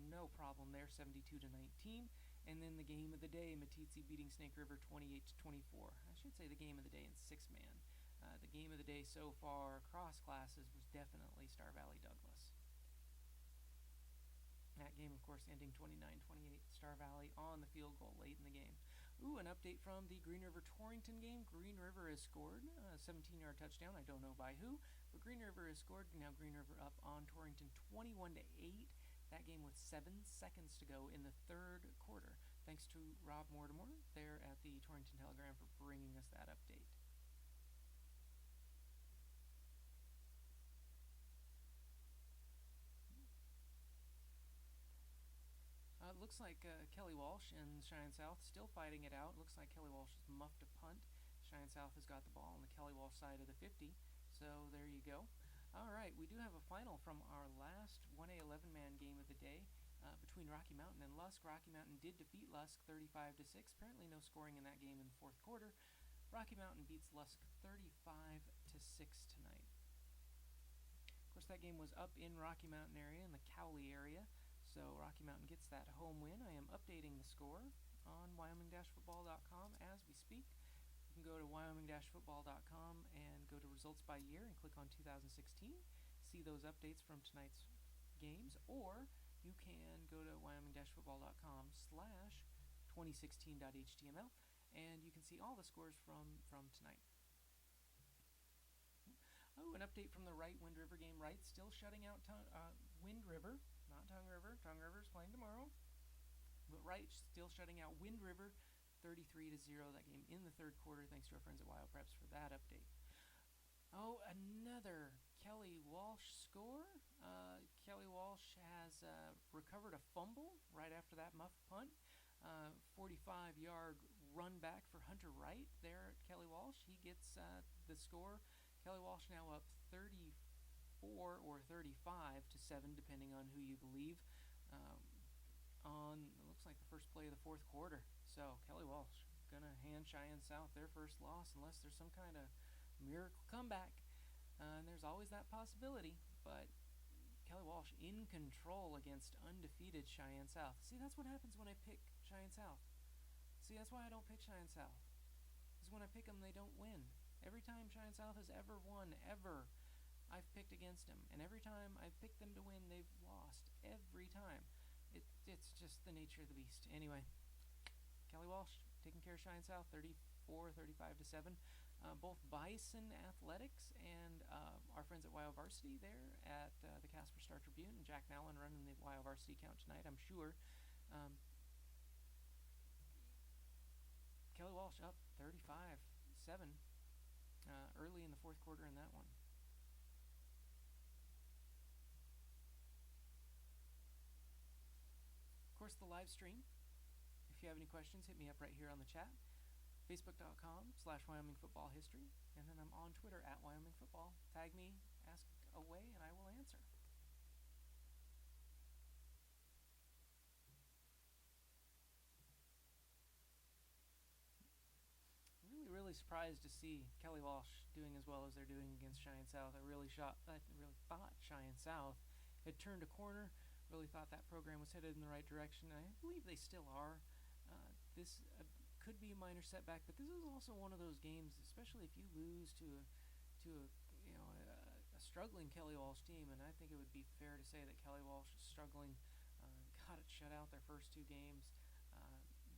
no problem there, 72-19. And then the game of the day, Meeteetse beating Snake River 28-24. I should say the game of the day in 6-man. The game of the day so far across classes was definitely Star Valley Douglas. That game, of course, ending 29-28. Star Valley on the field goal late in the game. An update from the Green River Torrington game. Green River has scored a 17-yard touchdown. I don't know by who, but Green River has scored. Now Green River up on Torrington 21-8. That game with 7 seconds to go in the third quarter. Thanks to Rob Mortimer there at the Torrington Telegram for bringing us that update. Looks like Kelly Walsh and Cheyenne South still fighting it out. Looks like Kelly Walsh has muffed a punt. Cheyenne South has got the ball on the Kelly Walsh side of the 50. So there you go. All right, we do have a final from our last 1A 11-man game of the day between Rocky Mountain and Lusk. Rocky Mountain did defeat Lusk 35-6. Apparently no scoring in that game in the fourth quarter. Rocky Mountain beats Lusk 35-6 tonight. Of course, that game was up in Rocky Mountain area, in the Cowley area. So Rocky Mountain gets that home win. I am updating the score on wyoming-football.com as we speak. You can go to wyoming-football.com and go to results by year and click on 2016. See those updates from tonight's games, or you can go to wyoming-football.com/2016.html and you can see all the scores from tonight. An update from the Wright Wind River game. Wright still shutting out Wind River, not Tongue River. Tongue River's playing tomorrow. But Wright still shutting out Wind River 33-0. That game in the third quarter. Thanks to our friends at Wild Preps for that update. Oh, another Kelly Walsh score. Kelly Walsh has recovered a fumble right after that muff punt. 45-yard run back for Hunter Wright there at Kelly Walsh. He gets the score. Kelly Walsh now up 34 or 35-7, depending on who you believe. On it looks like the first play of the fourth quarter. So Kelly Walsh gonna hand Cheyenne South their first loss, unless there's some kind of miracle comeback. And there's always that possibility, but Kelly Walsh in control against undefeated Cheyenne South. See, that's what happens when I pick Cheyenne South. See, that's why I don't pick Cheyenne South. Because when I pick them, they don't win. Every time Cheyenne South has ever won, I've picked against them. And every time I've picked them to win, they've lost. Every time. It's just the nature of the beast. Anyway, Kelly Walsh taking care of Cheyenne South 35-7. Both Bison Athletics and our friends at Wild Varsity there at the Casper Star Tribune, and Jack Mallon running the Wild Varsity count tonight, I'm sure. Kelly Walsh up 35-7 early in the fourth quarter in that one. Of course, the live stream. If you have any questions, hit me up right here on the chat. Facebook.com/Wyoming Football History. And then I'm on Twitter at Wyoming Football. Tag me, ask away, and I will answer. Really surprised to see Kelly Walsh doing as well as they're doing against Cheyenne South. I really thought Cheyenne South had turned a corner. Really thought that program was headed in the right direction. I believe they still are. This could be a minor setback, but this is also one of those games, especially if you lose to a struggling Kelly Walsh team, and I think it would be fair to say that Kelly Walsh is struggling. Got it shut out their first two games.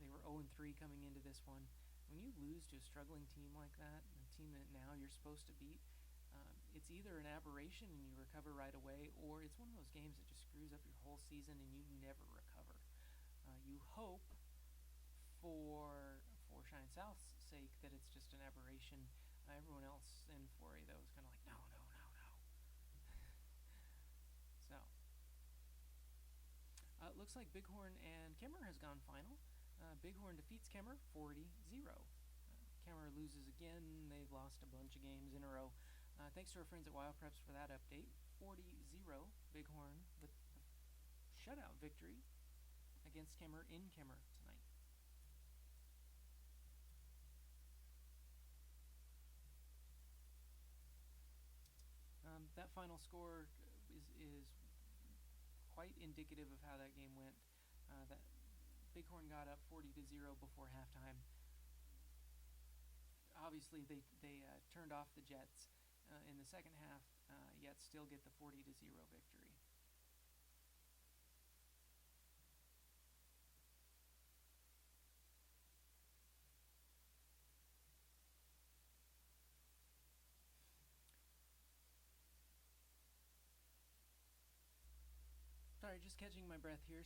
They were 0-3 coming into this one. When you lose to a struggling team like that, a team that now you're supposed to beat, it's either an aberration and you recover right away, or it's one of those games that just screws up your whole season and you never recover. You hope for Cheyenne South's sake that it's just an aberration. Everyone else in 4A, though, is kind of like, no. So, it looks like Bighorn and Kemmer has gone final. Bighorn defeats Kemmer 40-0. Kemmer loses again. They've lost a bunch of games in a row. Thanks to our friends at Wild Preps for that update. 40-0, Bighorn with the shutout victory against Kemmer in Kemmer tonight. That final score is quite indicative of how that game went. That Bighorn got up 40-0 before halftime. Obviously, they turned off the Jets in the second half, yet still get the 40-0 victory. Sorry, just catching my breath here,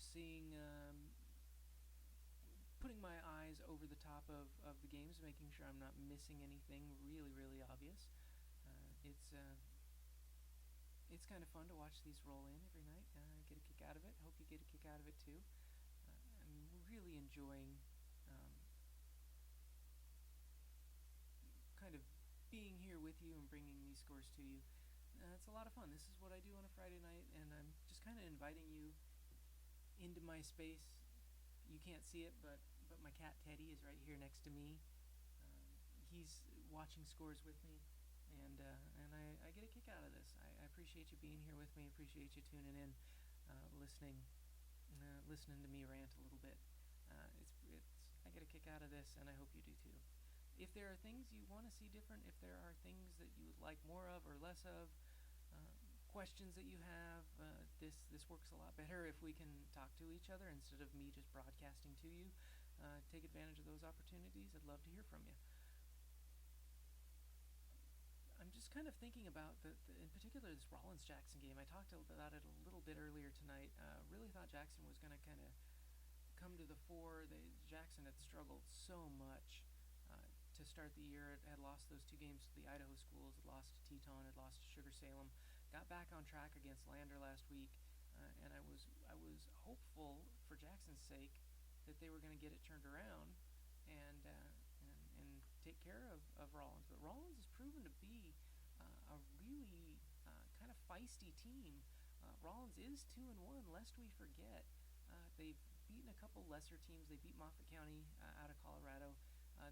putting my eyes over the top of the games, making sure I'm not missing anything really obvious. It's kind of fun to watch these roll in every night. I get a kick out of it. Hope you get a kick out of it too. I'm really enjoying kind of being here with you and bringing these scores to you. It's a lot of fun. This is what I do on a Friday night, and I'm just kind of inviting you into my space. You can't see it, but my cat Teddy is right here next to me. He's watching scores with me, and I get a kick out of this. I appreciate you being here with me. Appreciate you tuning in, listening to me rant a little bit. I get a kick out of this, and I hope you do too. If there are things you want to see different, if there are things that you would like more of or less of, questions that you have, this works a lot better if we can talk to each other instead of me just broadcasting to you. Take advantage of those opportunities. I'd love to hear from you. I'm just kind of thinking about in particular this Rollins-Jackson game. I talked about it a little bit earlier tonight. Really thought Jackson was going to kind of come to the fore. Jackson had struggled so much to start the year. It had lost those 2 games to the Idaho schools. It lost to Teton. It lost to Sugar Salem. Got back on track against Lander last week, and I was hopeful for Jackson's sake that they were going to get it turned around and take care of Rollins. But Rollins has proven to be a really kind of feisty team. Rollins is 2-1, lest we forget. They've beaten a couple lesser teams. They beat Moffat County out of Colorado.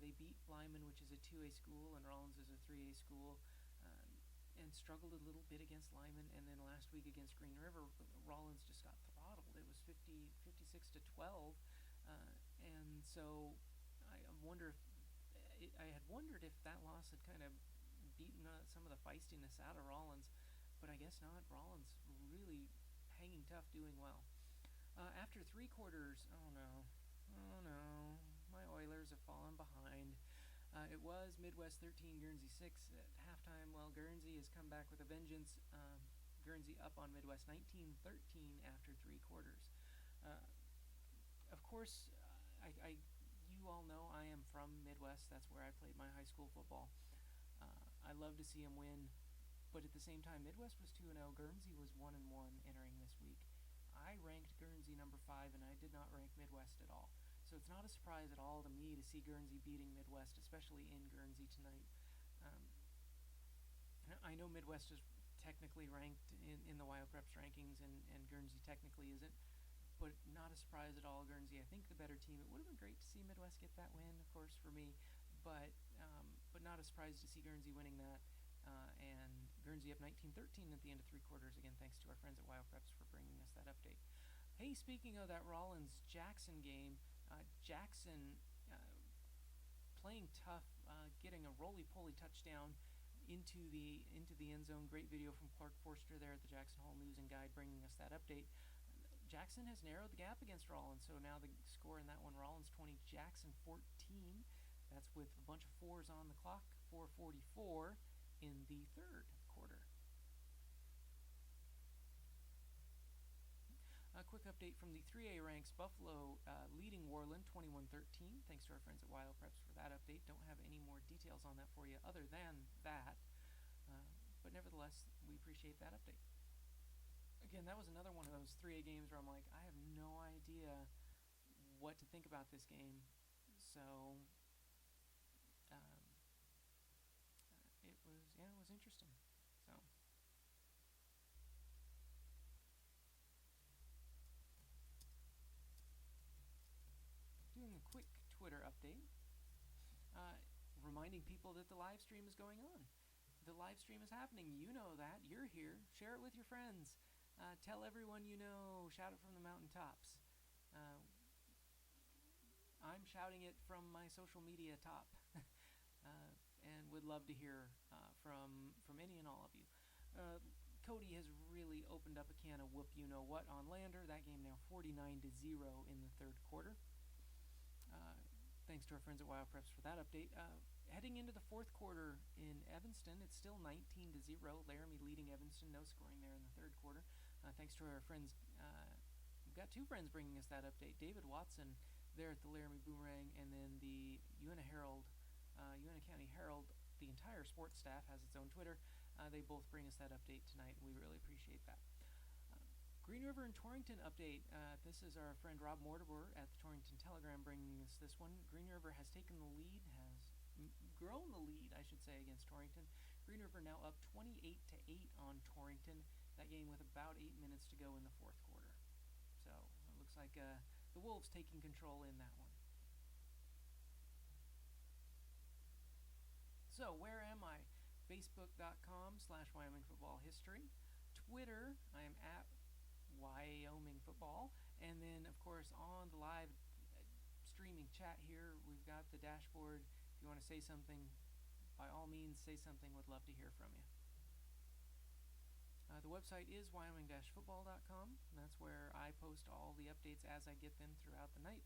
They beat Lyman, which is a 2A school, and Rollins is a 3A school, and struggled a little bit against Lyman. And then last week against Green River, Rollins just got throttled. It was 56-12, and so I had wondered if that loss had kind of beaten some of the feistiness out of Rollins, but I guess not. Rollins really hanging tough, doing well. After 3 quarters, oh no, my Oilers have fallen behind. It was Midwest 13, Guernsey 6 at halftime. Well, Guernsey has come back with a vengeance. Guernsey up on Midwest 19-13 after 3 quarters. Of course, you all know I am from Midwest. That's where I played my high school football. I love to see them win, but at the same time, Midwest was 2-0. Guernsey was 1-1 entering this week. I ranked Guernsey number 5, and I did not rank Midwest at all. So it's not a surprise at all to me to see Guernsey beating Midwest, especially in Guernsey tonight. I know Midwest is technically ranked in the WyoPreps rankings, and Guernsey technically isn't, but not a surprise at all. Guernsey, I think, the better team. It would have been great to see Midwest get that win, of course, for me, but not a surprise to see Guernsey winning that. And Guernsey up 19-13 at the end of 3 quarters. Again, thanks to our friends at WyoPreps for bringing us that update. Hey, speaking of that Rollins-Jackson game, Jackson playing tough, getting a roly-poly touchdown into the end zone. Great video from Clark Forster there at the Jackson Hall News and Guide bringing us that update. Jackson has narrowed the gap against Rollins, so now the score in that one, Rollins 20, Jackson 14. That's with a bunch of 4s on the clock, 4:44 in the 3rd quarter. A quick update from the 3A ranks. Buffalo leading Worland 21-13. Thanks to our friends at WyoPreps for that update. Don't have any more details on that for you other than that. But nevertheless, we appreciate that update. Again, that was another one of those 3A games where I'm like, I have no idea what to think about this game. So it was interesting. So doing a quick Twitter update, reminding people that the live stream is going on. The live stream is happening. You know that. You're here. Share it with your friends. Tell everyone you know. Shout it from the mountaintops. I'm shouting it from my social media top. And would love to hear from any and all of you. Cody has really opened up a can of whoop you know what on Lander. That game now 49-0 in the 3rd quarter. Thanks to our friends at WyoPreps for that update. Heading into the 4th quarter in Evanston, it's still 19-0. Laramie leading Evanston, no scoring there in the 3rd quarter. Thanks to our friends, we've got 2 friends bringing us that update. David Watson there at the Laramie Boomerang, and then the Uinta County Herald. The entire sports staff has its own Twitter. They both bring us that update tonight, and we really appreciate that. Green River and Torrington update. This is our friend Rob Mortimer at the Torrington Telegram bringing us this one. Green River has taken the lead, has grown the lead, I should say, against Torrington. Green River now up 28-8 on Torrington. That game with about 8 minutes to go in the 4th quarter. So it looks like the Wolves taking control in that one. So where am I? Facebook.com/Wyoming Football History. Twitter, I am at Wyoming Football. And then, of course, on the live streaming chat here, we've got the dashboard. If you want to say something, by all means, say something. Would love to hear from you. The website is wyoming-football.com. That's where I post all the updates as I get them throughout the night.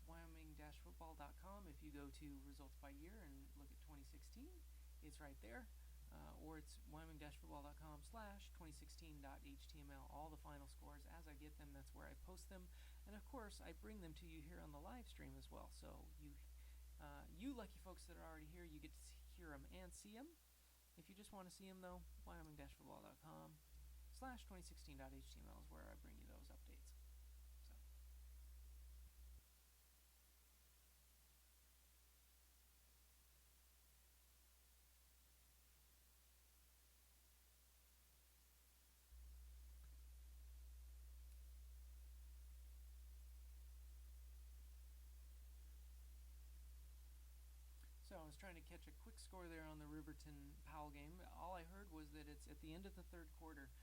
Wyoming-football.com. If you go to results by year and look at 2016, it's right there. or it's wyoming-football.com/2016.html. All the final scores as I get them, that's where I post them. And of course, I bring them to you here on the live stream as well. So you lucky folks that are already here, you get to hear them and see them. If you just want to see them though, wyoming-football.com/2016.html is where I bring you those updates. So I was trying to catch a quick score there on the Riverton-Powell game. All I heard was that it's at the end of the third quarter.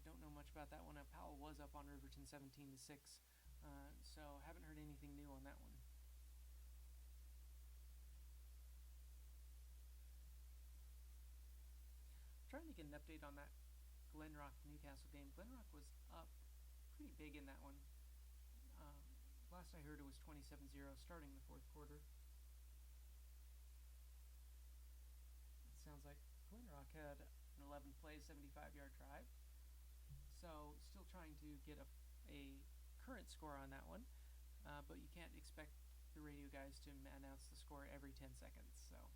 Don't know much about that one. Powell was up on Riverton 17-6, so haven't heard anything new on that one. Trying to get an update on that Glenrock-Newcastle game. Glenrock was up pretty big in that one. Last I heard it was 27-0 starting the fourth quarter. Sounds like Glenrock had an 11-play, 75-yard drive. So still trying to get a current score on that one. But you can't expect the radio guys to announce the score every 10 seconds. So,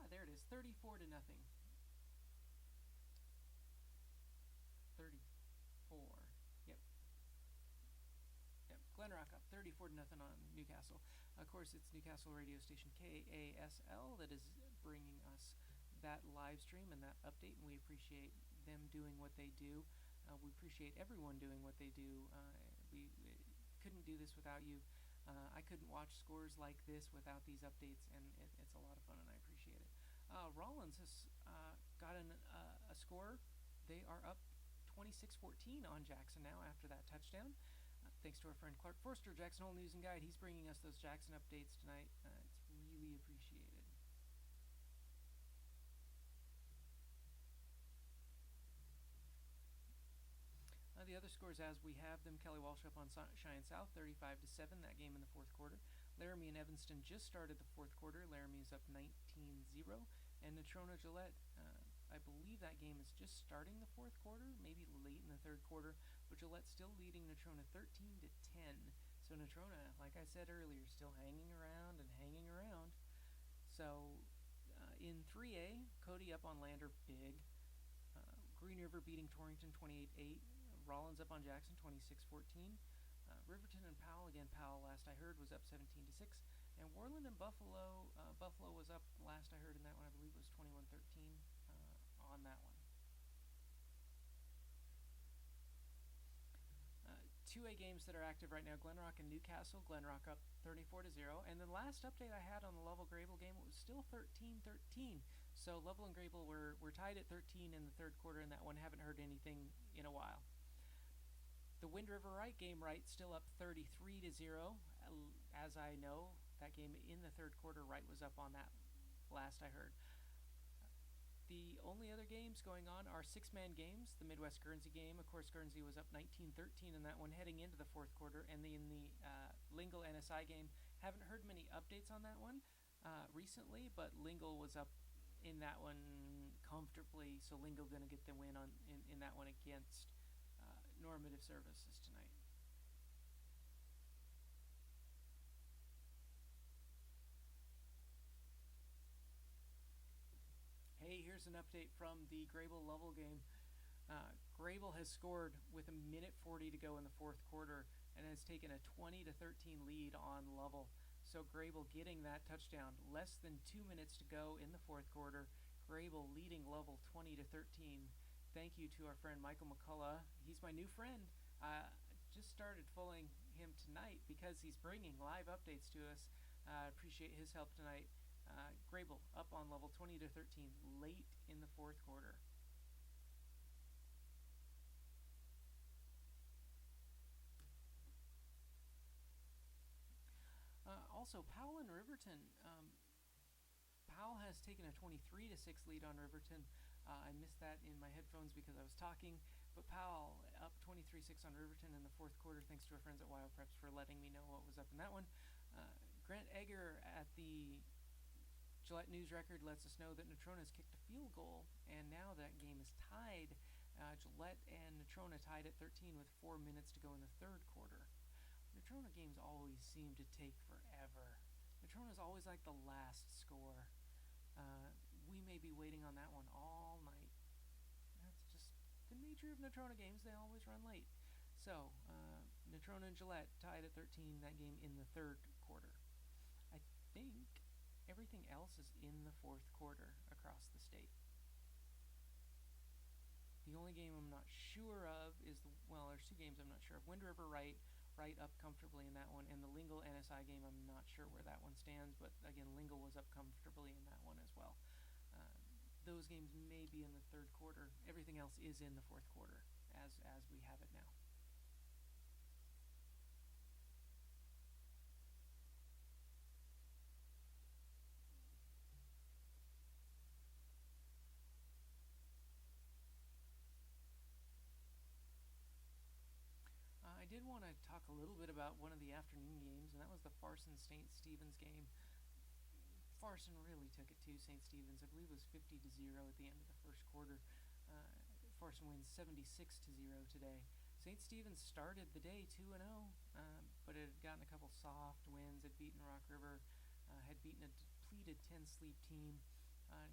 there it is, 34-0. 34. Yep. Glenrock up 34-0 on Newcastle. Of course, it's Newcastle radio station KASL that is bringing us that live stream and that update, and we appreciate them doing what they do. We appreciate everyone doing what they do. We couldn't do this without you. I couldn't watch scores like this without these updates, and it's a lot of fun, and I appreciate it. Rollins has got a score. They are up 26-14 on Jackson now after that touchdown. Thanks to our friend Clark Forster, Jackson Hole News and Guide. He's bringing us those Jackson updates tonight. It's really appreciated. The other scores as we have them: Kelly Walsh up on Cheyenne South, 35-7, that game in the fourth quarter. Laramie and Evanston just started the fourth quarter. Laramie is up 19-0. And Natrona Gillette, I believe that game is just starting the fourth quarter, maybe late in the third quarter, but Gillette's still leading Natrona 13-10. So Natrona, like I said earlier, still hanging around and hanging around. So in 3A, Cody up on Lander big. Green River beating Torrington 28-8. Rollins up on Jackson 26-14. Riverton and Powell, again, Powell last I heard was up 17-6. And Worland and Buffalo, Buffalo was up last I heard in that one, I believe it was 21-13 on that one. 2A games that are active right now: Glenrock and Newcastle. Glenrock up 34-0. And the last update I had on the Lovell-Grable game, it was still 13-13. So Lovell and Grable were tied at 13 in the third quarter in that one. Haven't heard anything in a while. The Wind River Wright game, Wright still up 33-0. As I know, that game in the third quarter, Wright was up on that last I heard. The only other games going on are six-man games. The Midwest Guernsey game, of course, Guernsey was up 19-13 in that one heading into the fourth quarter. And in the Lingle NSI game, haven't heard many updates on that one recently, but Lingle was up in that one comfortably, so Lingle going to get the win in that one against Normative Services tonight. Hey, here's an update from the Grable-Lovell game. Grable has scored with 1:40 to go in the fourth quarter and has taken a 20-13 lead on Lovell. So Grable getting that touchdown. Less than 2 minutes to go in the fourth quarter. Grable leading Lovell 20-13. Thank you to our friend Michael McCullough. He's my new friend. Just started following him tonight because he's bringing live updates to us. Appreciate his help tonight. Grable up on Lovell 20-13 late in the fourth quarter. Also, Powell and Riverton. Powell has taken a 23-6 lead on Riverton. I missed that in my headphones because I was talking. But Powell up 23-6 on Riverton in the fourth quarter. Thanks to our friends at Wild Preps for letting me know what was up in that one. Grant Egger at the Gillette News Record lets us know that Natrona's kicked a field goal, and now that game is tied. Gillette and Natrona tied at 13 with 4 minutes to go in the third quarter. Natrona games always seem to take forever. Natrona's always like the last score. We may be waiting on that one all night. That's just the nature of Natrona games. They always run late. So, Natrona and Gillette tied at 13, that game in the third quarter. I think everything else is in the fourth quarter across the state. The only game I'm not sure of is, there's two games I'm not sure of. Wind River Wright up comfortably in that one, and the Lingle NSI game, I'm not sure where that one stands, but again, Lingle was up comfortably in that one as well. Those games may be in the third quarter. Everything else is in the fourth quarter as we have it now. I did want to talk a little bit about one of the afternoon games, and that was the Farson-St. Stephen's game. Farson really took it to St. Stephen's. I believe it was 50-0 at the end of the first quarter. Farson wins 76-0 today. St. Stephen's started the day 2-0, but it had gotten a couple soft wins. Had beaten Rock River, had beaten a depleted 10-sleep team.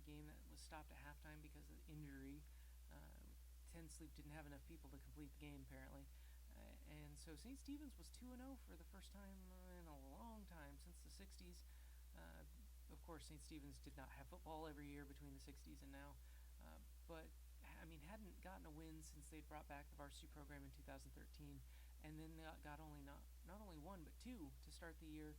Game that was stopped at halftime because of injury. 10-sleep didn't have enough people to complete the game, apparently. And so St. Stephen's was 2-0 for the first time in a long time, since the 60s. Of course, St. Stephen's did not have football every year between the 60s and now, but hadn't gotten a win since they'd brought back the varsity program in 2013, and then got only not only one but two to start the year.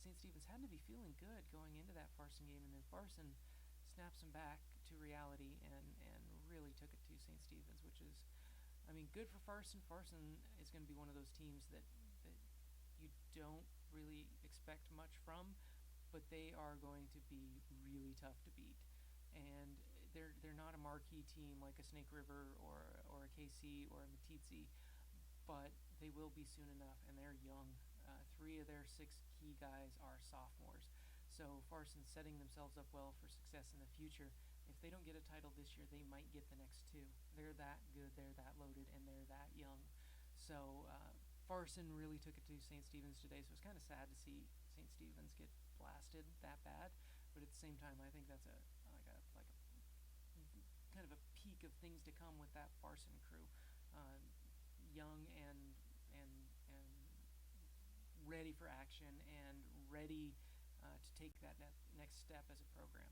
St. Stephen's had to be feeling good going into that Farson game, and then Farson snaps them back to reality and really took it to St. Stephen's, which is, good for Farson. Farson is going to be one of those teams that you don't really expect much from, but they are going to be really tough to beat. And they're not a marquee team like a Snake River or a KC or a Matitsi, but they will be soon enough, and they're young. 3 of their 6 key guys are sophomores. So Farson's setting themselves up well for success in the future. If they don't get a title this year, they might get the next 2. They're that good, they're that loaded, and they're that young. So Farson really took it to St. Stephen's today, so it's kind of sad to see St. Stephen's get blasted that bad. But at the same time, I think that's a kind of a peak of things to come with that Farson crew. Young and ready for action and ready to take that next step as a program.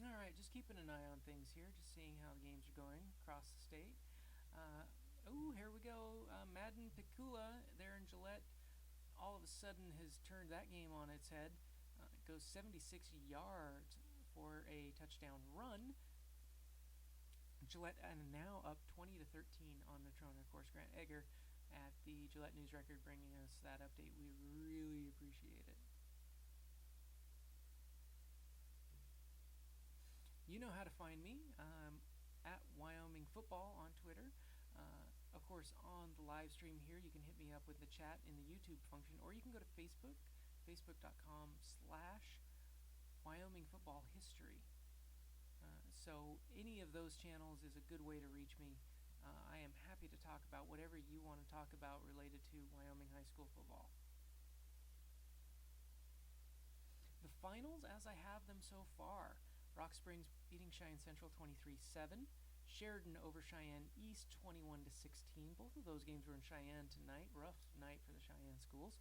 All right, just keeping an eye on things here, just seeing how the games are going across the state. Here we go. Madden Picula there in Gillette all of a sudden has turned that game on its head. It goes 76 yards for a touchdown run. Gillette now up 20-13 on Natrona. Of course, Grant Egger at the Gillette News Record bringing us that update. We really appreciate it. You know how to find me, at Wyoming Football on Twitter. Of course, on the live stream here, you can hit me up with the chat in the YouTube function, or you can go to Facebook, facebook.com/Wyoming Football History. So any of those channels is a good way to reach me. I am happy to talk about whatever you want to talk about related to Wyoming high school football. The finals as I have them so far: Rock Springs beating Cheyenne Central 23-7. Sheridan over Cheyenne East 21-16. Both of those games were in Cheyenne tonight. Rough night for the Cheyenne schools.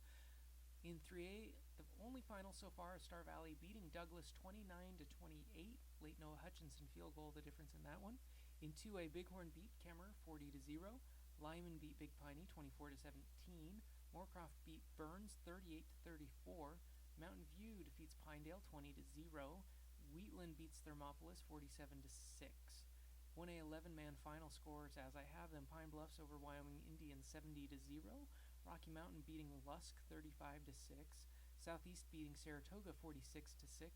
In 3A, the only final so far is Star Valley beating Douglas 29-28. Late Noah Hutchinson field goal, the difference in that one. In 2A, Bighorn beat Kemmer 40-0. Lyman beat Big Piney 24-17. Moorcroft beat Burns 38-34. Mountain View defeats Pinedale 20-0. Wheatland beats Thermopolis 47-6. 1A 11-man final scores as I have them: Pine Bluffs over Wyoming Indians 70-0. Rocky Mountain beating Lusk 35-6. Southeast beating Saratoga 46-6.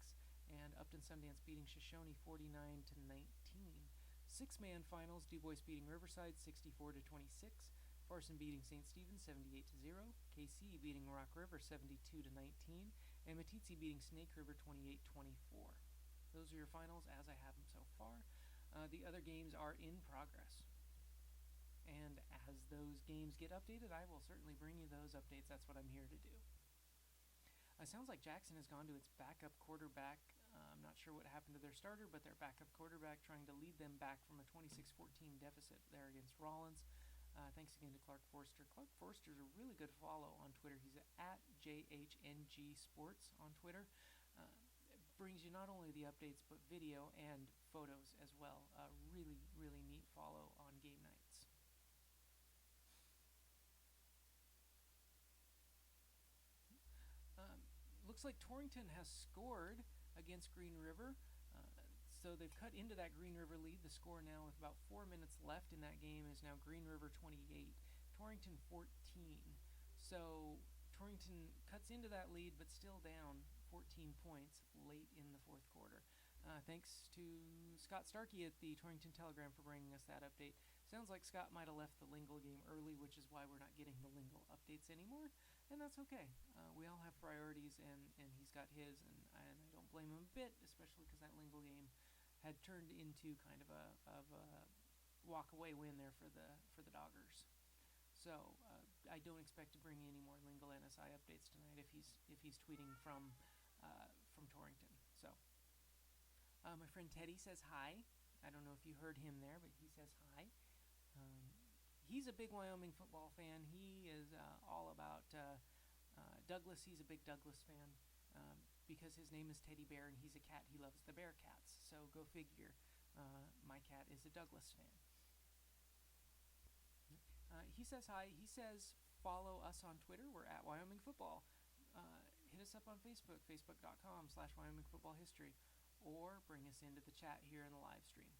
And Upton Sundance beating Shoshone 49-19. Six-man finals, Du Bois beating Riverside 64-26. Farson beating St. Stephen 78-0. KC beating Rock River 72-19. And Matitsi beating Snake River 28-24. Those are your finals as I have them so far. The other games are in progress. And as those games get updated, I will certainly bring you those updates. That's what I'm here to do. Sounds like Jackson has gone to its backup quarterback. I'm not sure what happened to their starter, but their backup quarterback trying to lead them back from a 26-14 deficit there against Rollins. Thanks again to Clark Forster. Clark Forster's a really good follow on Twitter. He's at JHNG Sports on Twitter. Brings you not only the updates, but video and photos as well. Really, really neat follow on game nights. Looks like Torrington has scored against Green River. So they've cut into that Green River lead. The score now with about 4 minutes left in that game is now Green River 28, Torrington 14. So Torrington cuts into that lead, but still down 14 points late in the fourth quarter. Thanks to Scott Starkey at the Torrington Telegram for bringing us that update. Sounds like Scott might have left the Lingle game early, which is why we're not getting the Lingle updates anymore, and that's okay. We all have priorities, and he's got his, and I don't blame him a bit, especially because that Lingle game had turned into kind of a walk-away win there for the Doggers. So I don't expect to bring any more Lingle NSI updates tonight if he's tweeting from Torrington. So my friend Teddy says hi. I don't know if you heard him there, but he says hi. He's a big Wyoming football fan. He is all about Douglas. He's a big Douglas fan. Because his name is Teddy Bear and he's a cat, he loves the Bearcats. So go figure. My cat is a Douglas fan. He says hi. He says follow us on Twitter. We're at Wyoming Football. Hit us up on Facebook, facebook.com/Wyoming Football History, or bring us into the chat here in the live stream.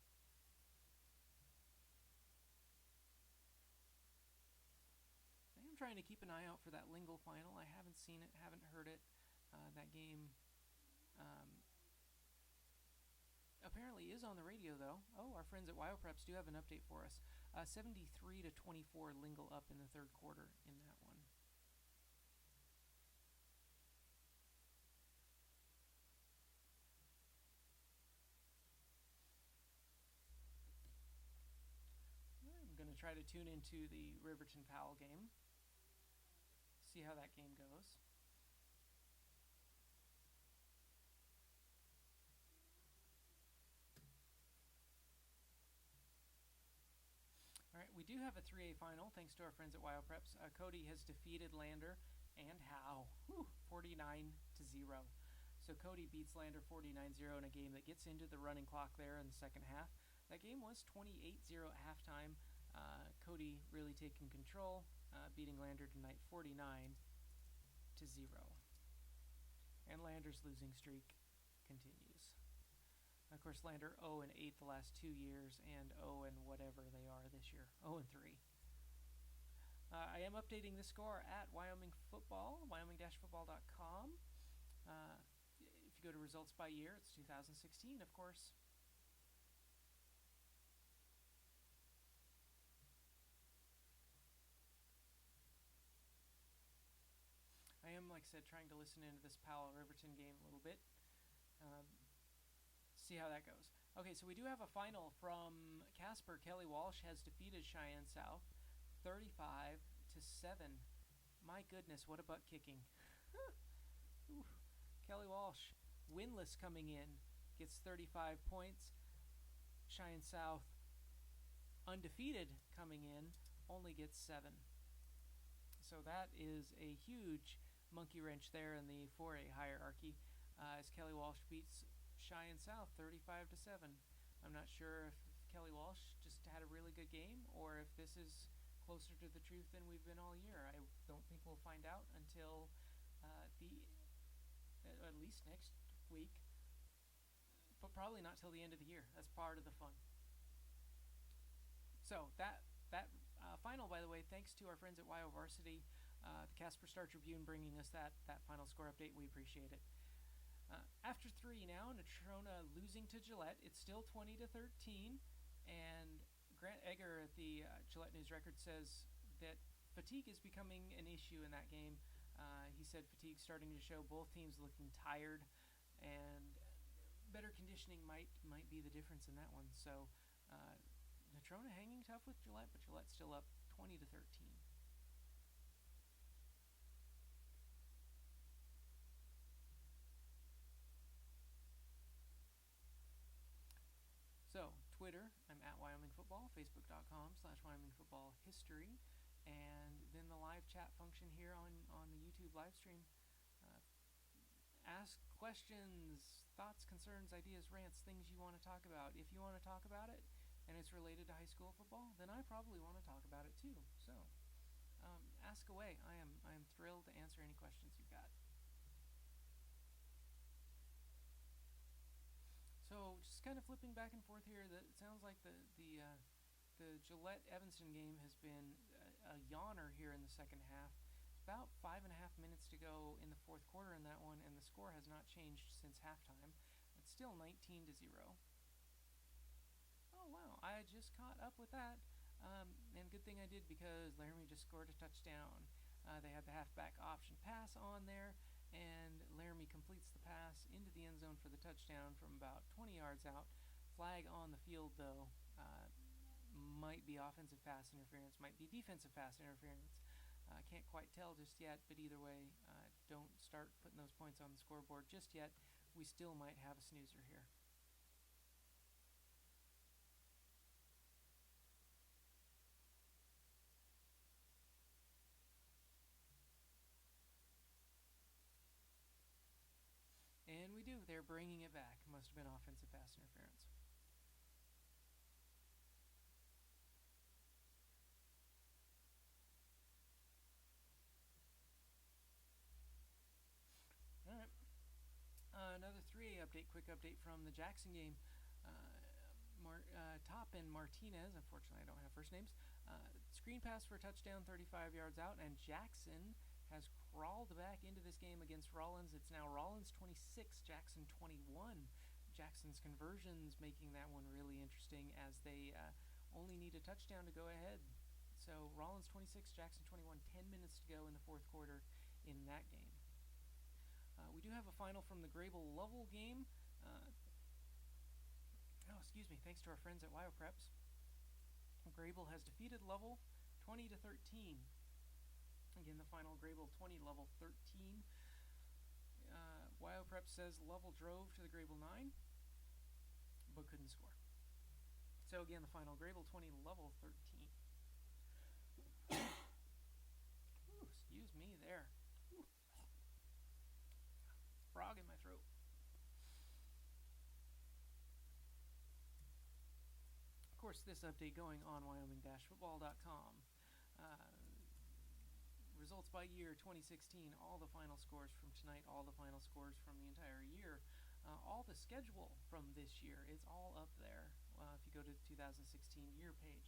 I am trying to keep an eye out for that Lingle final. I haven't seen it, haven't heard it. That game apparently is on the radio, though. Oh, our friends at WyoPreps do have an update for us. 73-24 Lingle up in the third quarter in that one. I'm going to try to tune into the Riverton-Powell game. See how that game goes. We do have a 3A final, thanks to our friends at WyoPreps. Cody has defeated Lander, and how? 49-0. So Cody beats Lander 49-0 in a game that gets into the running clock there in the second half. That game was 28-0 at halftime. Cody really taking control, beating Lander tonight 49-0. And Lander's losing streak continues. Of course, Lander 0-8 the last 2 years, and 0 and whatever they are this year, 0-3. I am updating the score at Wyoming Football, wyoming-football.com. If you go to results by year, it's 2016, of course. I am, like I said, trying to listen into this Powell-Riverton game a little bit. See how that goes. Okay, so we do have a final from Casper. Kelly Walsh has defeated Cheyenne South 35-7. My goodness, what a butt kicking. Kelly Walsh, winless coming in, gets 35 points. Cheyenne South, undefeated coming in, only gets 7. So that is a huge monkey wrench there in the 4A hierarchy as Kelly Walsh beats Cheyenne South 35-7. I'm not sure if Kelly Walsh just had a really good game or if this is closer to the truth than we've been all year. I don't think we'll find out until at least next week, but probably not till the end of the year. That's part of the fun. So that final, by the way, thanks to our friends at Wyo Varsity, the Casper Star Tribune bringing us that final score update. We appreciate it. After 3 now, Natrona losing to Gillette. It's still 20-13, And Grant Egger at the Gillette News Record says that fatigue is becoming an issue in that game. He said fatigue starting to show, both teams looking tired, and better conditioning might be the difference in that one. So Natrona hanging tough with Gillette, but Gillette's still up 20-13. So, Twitter, I'm at Wyoming Football, Facebook.com/Wyoming Football History, and then the live chat function here on the YouTube live stream. Ask questions, thoughts, concerns, ideas, rants, things you want to talk about. If you want to talk about it and it's related to high school football, then I probably want to talk about it too. So, ask away. I am thrilled to answer any questions you've got. So just kind of flipping back and forth here, it sounds like the Gillette Evanston game has been a yawner here in the second half. About 5.5 minutes to go in the fourth quarter in that one, and the score has not changed since halftime. It's still 19-0. Oh wow, I just caught up with that, and good thing I did, because Laramie just scored a touchdown. They had the halfback option pass on there, and Laramie completes the pass into the end zone for the touchdown from about 20 yards out. Flag on the field, though. Might be offensive pass interference, might be defensive pass interference. Can't quite tell just yet, but either way, don't start putting those points on the scoreboard just yet. We still might have a snoozer here. And we do. They're bringing it back. Must have been offensive pass interference. All right. Another 3A update, quick update from the Jackson game. Top and Martinez, unfortunately I don't have first names, screen pass for a touchdown 35 yards out, and Jackson has crawled back into this game against Rollins. It's now Rollins 26, Jackson 21. Jackson's conversions making that one really interesting, as they only need a touchdown to go ahead. So Rollins 26, Jackson 21, 10 minutes to go in the fourth quarter in that game. We do have a final from the Grable-Lovell game. Thanks to our friends at WyoPreps. Grable has defeated Lovell 20-13. Again, the final, Grable 20, Lovell 13. WyoPreps says Lovell drove to the Grable 9, but couldn't score. So again, the final, Grable 20, Lovell 13. Ooh, excuse me there. Ooh. Frog in my throat. Of course, this update going on Wyoming-football.com. Results by year 2016, all the final scores from tonight, all the final scores from the entire year, all the schedule from this year, it's all up there. If you go to the 2016 year page,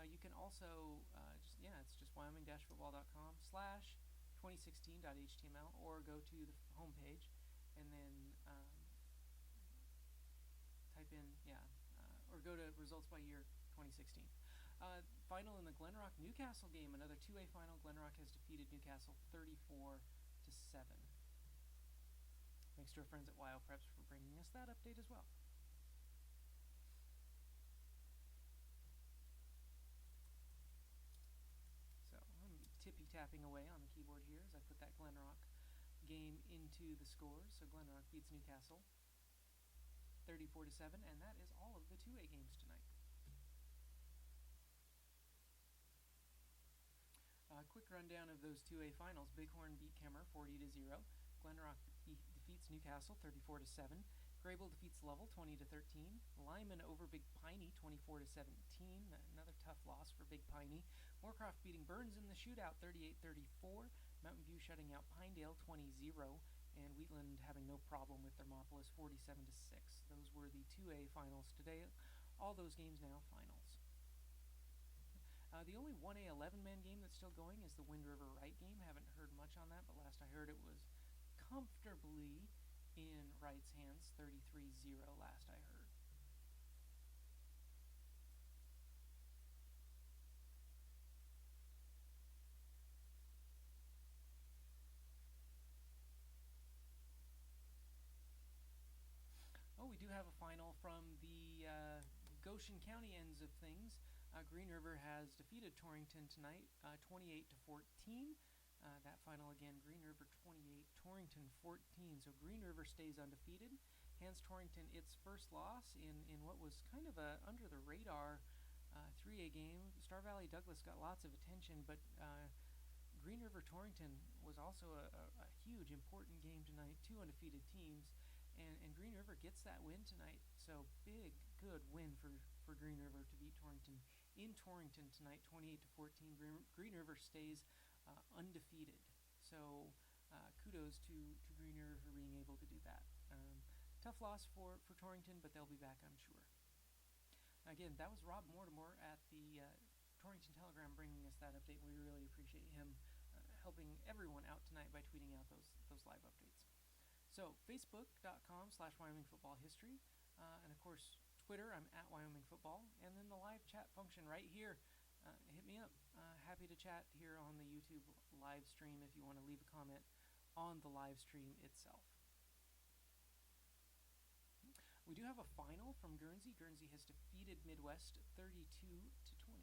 you can also it's just wyoming-football.com/2016.html, or go to the homepage and then type in or go to results by year 2016. Final in the Glenrock Newcastle game, another 2A final. Glenrock has defeated Newcastle 34-7. Thanks to our friends at WyoPreps for bringing us that update as well. So I'm going to be tippy-tapping away on the keyboard here as I put that Glenrock game into the scores. So Glenrock beats Newcastle 34-7, and that is all of the 2A games tonight. Quick rundown of those 2A finals. Bighorn beat Kemmer 40-0. Glenrock defeats Newcastle 34-7. Grable defeats Lovell 20-13. Lyman over Big Piney 24-17. Another tough loss for Big Piney. Moorcroft beating Burns in the shootout 38-34. Mountain View shutting out Pinedale 20-0. And Wheatland having no problem with Thermopolis 47-6. Those were the 2A finals today. All those games now finals. The only 1A 11-man game that's still going is the Wind River Wright game. Haven't heard much on that, but last I heard it was comfortably in Wright's hands, 33-0 last I heard. final from the Goshen County ends of things. Green River has defeated Torrington tonight, 28 to 14. That final again, Green River 28, Torrington 14. So Green River stays undefeated. Hands Torrington its first loss in what was kind of a under the radar 3A game. Star Valley Douglas got lots of attention, but Green River Torrington was also a huge important game tonight. Two undefeated teams, and Green River gets that win tonight. So big, good win for Green River to beat Torrington in Torrington tonight, 28 to 14. Green River stays undefeated. So kudos to Green River for being able to do that. Tough loss for Torrington, but they'll be back, I'm sure. Again, that was Rob Mortimer at the Torrington Telegram bringing us that update. We really appreciate him helping everyone out tonight by tweeting out those live updates. So facebook.com/Wyoming Football History, and of course Twitter, I'm at Wyoming Football, and then the live chat function right here. Hit me up. Happy to chat here on the YouTube live stream if you want to leave a comment on the live stream itself. We do have a final from Guernsey. Guernsey has defeated Midwest 32 to 20.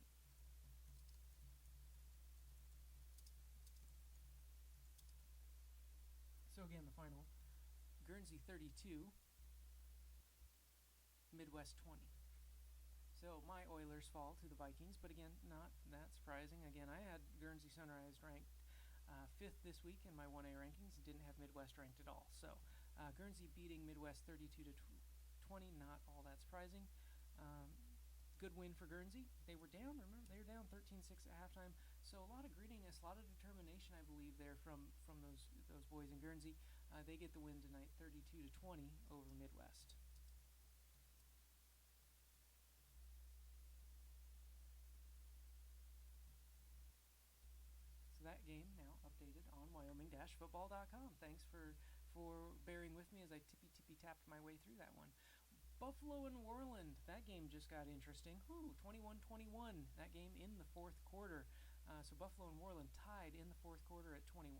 So again, the final, Guernsey 32, Midwest 20. So my Oilers fall to the Vikings, but again, not that surprising. Again, I had Guernsey Sunrise ranked 5th this week in my 1A rankings and didn't have Midwest ranked at all. So Guernsey beating Midwest 32 to 20, not all that surprising. Good win for Guernsey. They were down, remember, they were down 13-6 at halftime. So a lot of grittiness, a lot of determination, I believe, there from those boys in Guernsey. They get the win tonight, 32 to 20 over Midwest. So that game now updated on Wyoming-football.com. Thanks for bearing with me as I tippy-tapped my way through that one. Buffalo and Worland, that game just got interesting. 21-21, that game in the fourth quarter. So Buffalo and Worland tied in the fourth quarter at 21.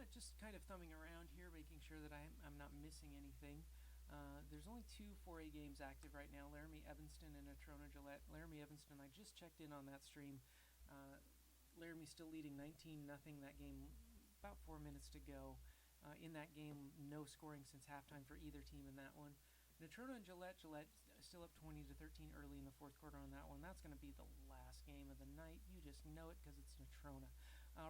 Just kind of thumbing around here, making sure that I'm not missing anything. There's only 2 4A games active right now, Laramie Evanston and Natrona Gillette. Laramie Evanston, I just checked in on that stream. Laramie still leading 19-0 that game, about 4 minutes to go. In that game, no scoring since halftime for either team in that one. Natrona and Gillette still up 20 to 13 early in the fourth quarter on that one. That's going to be the last game of the night. You just know it because it's Natrona.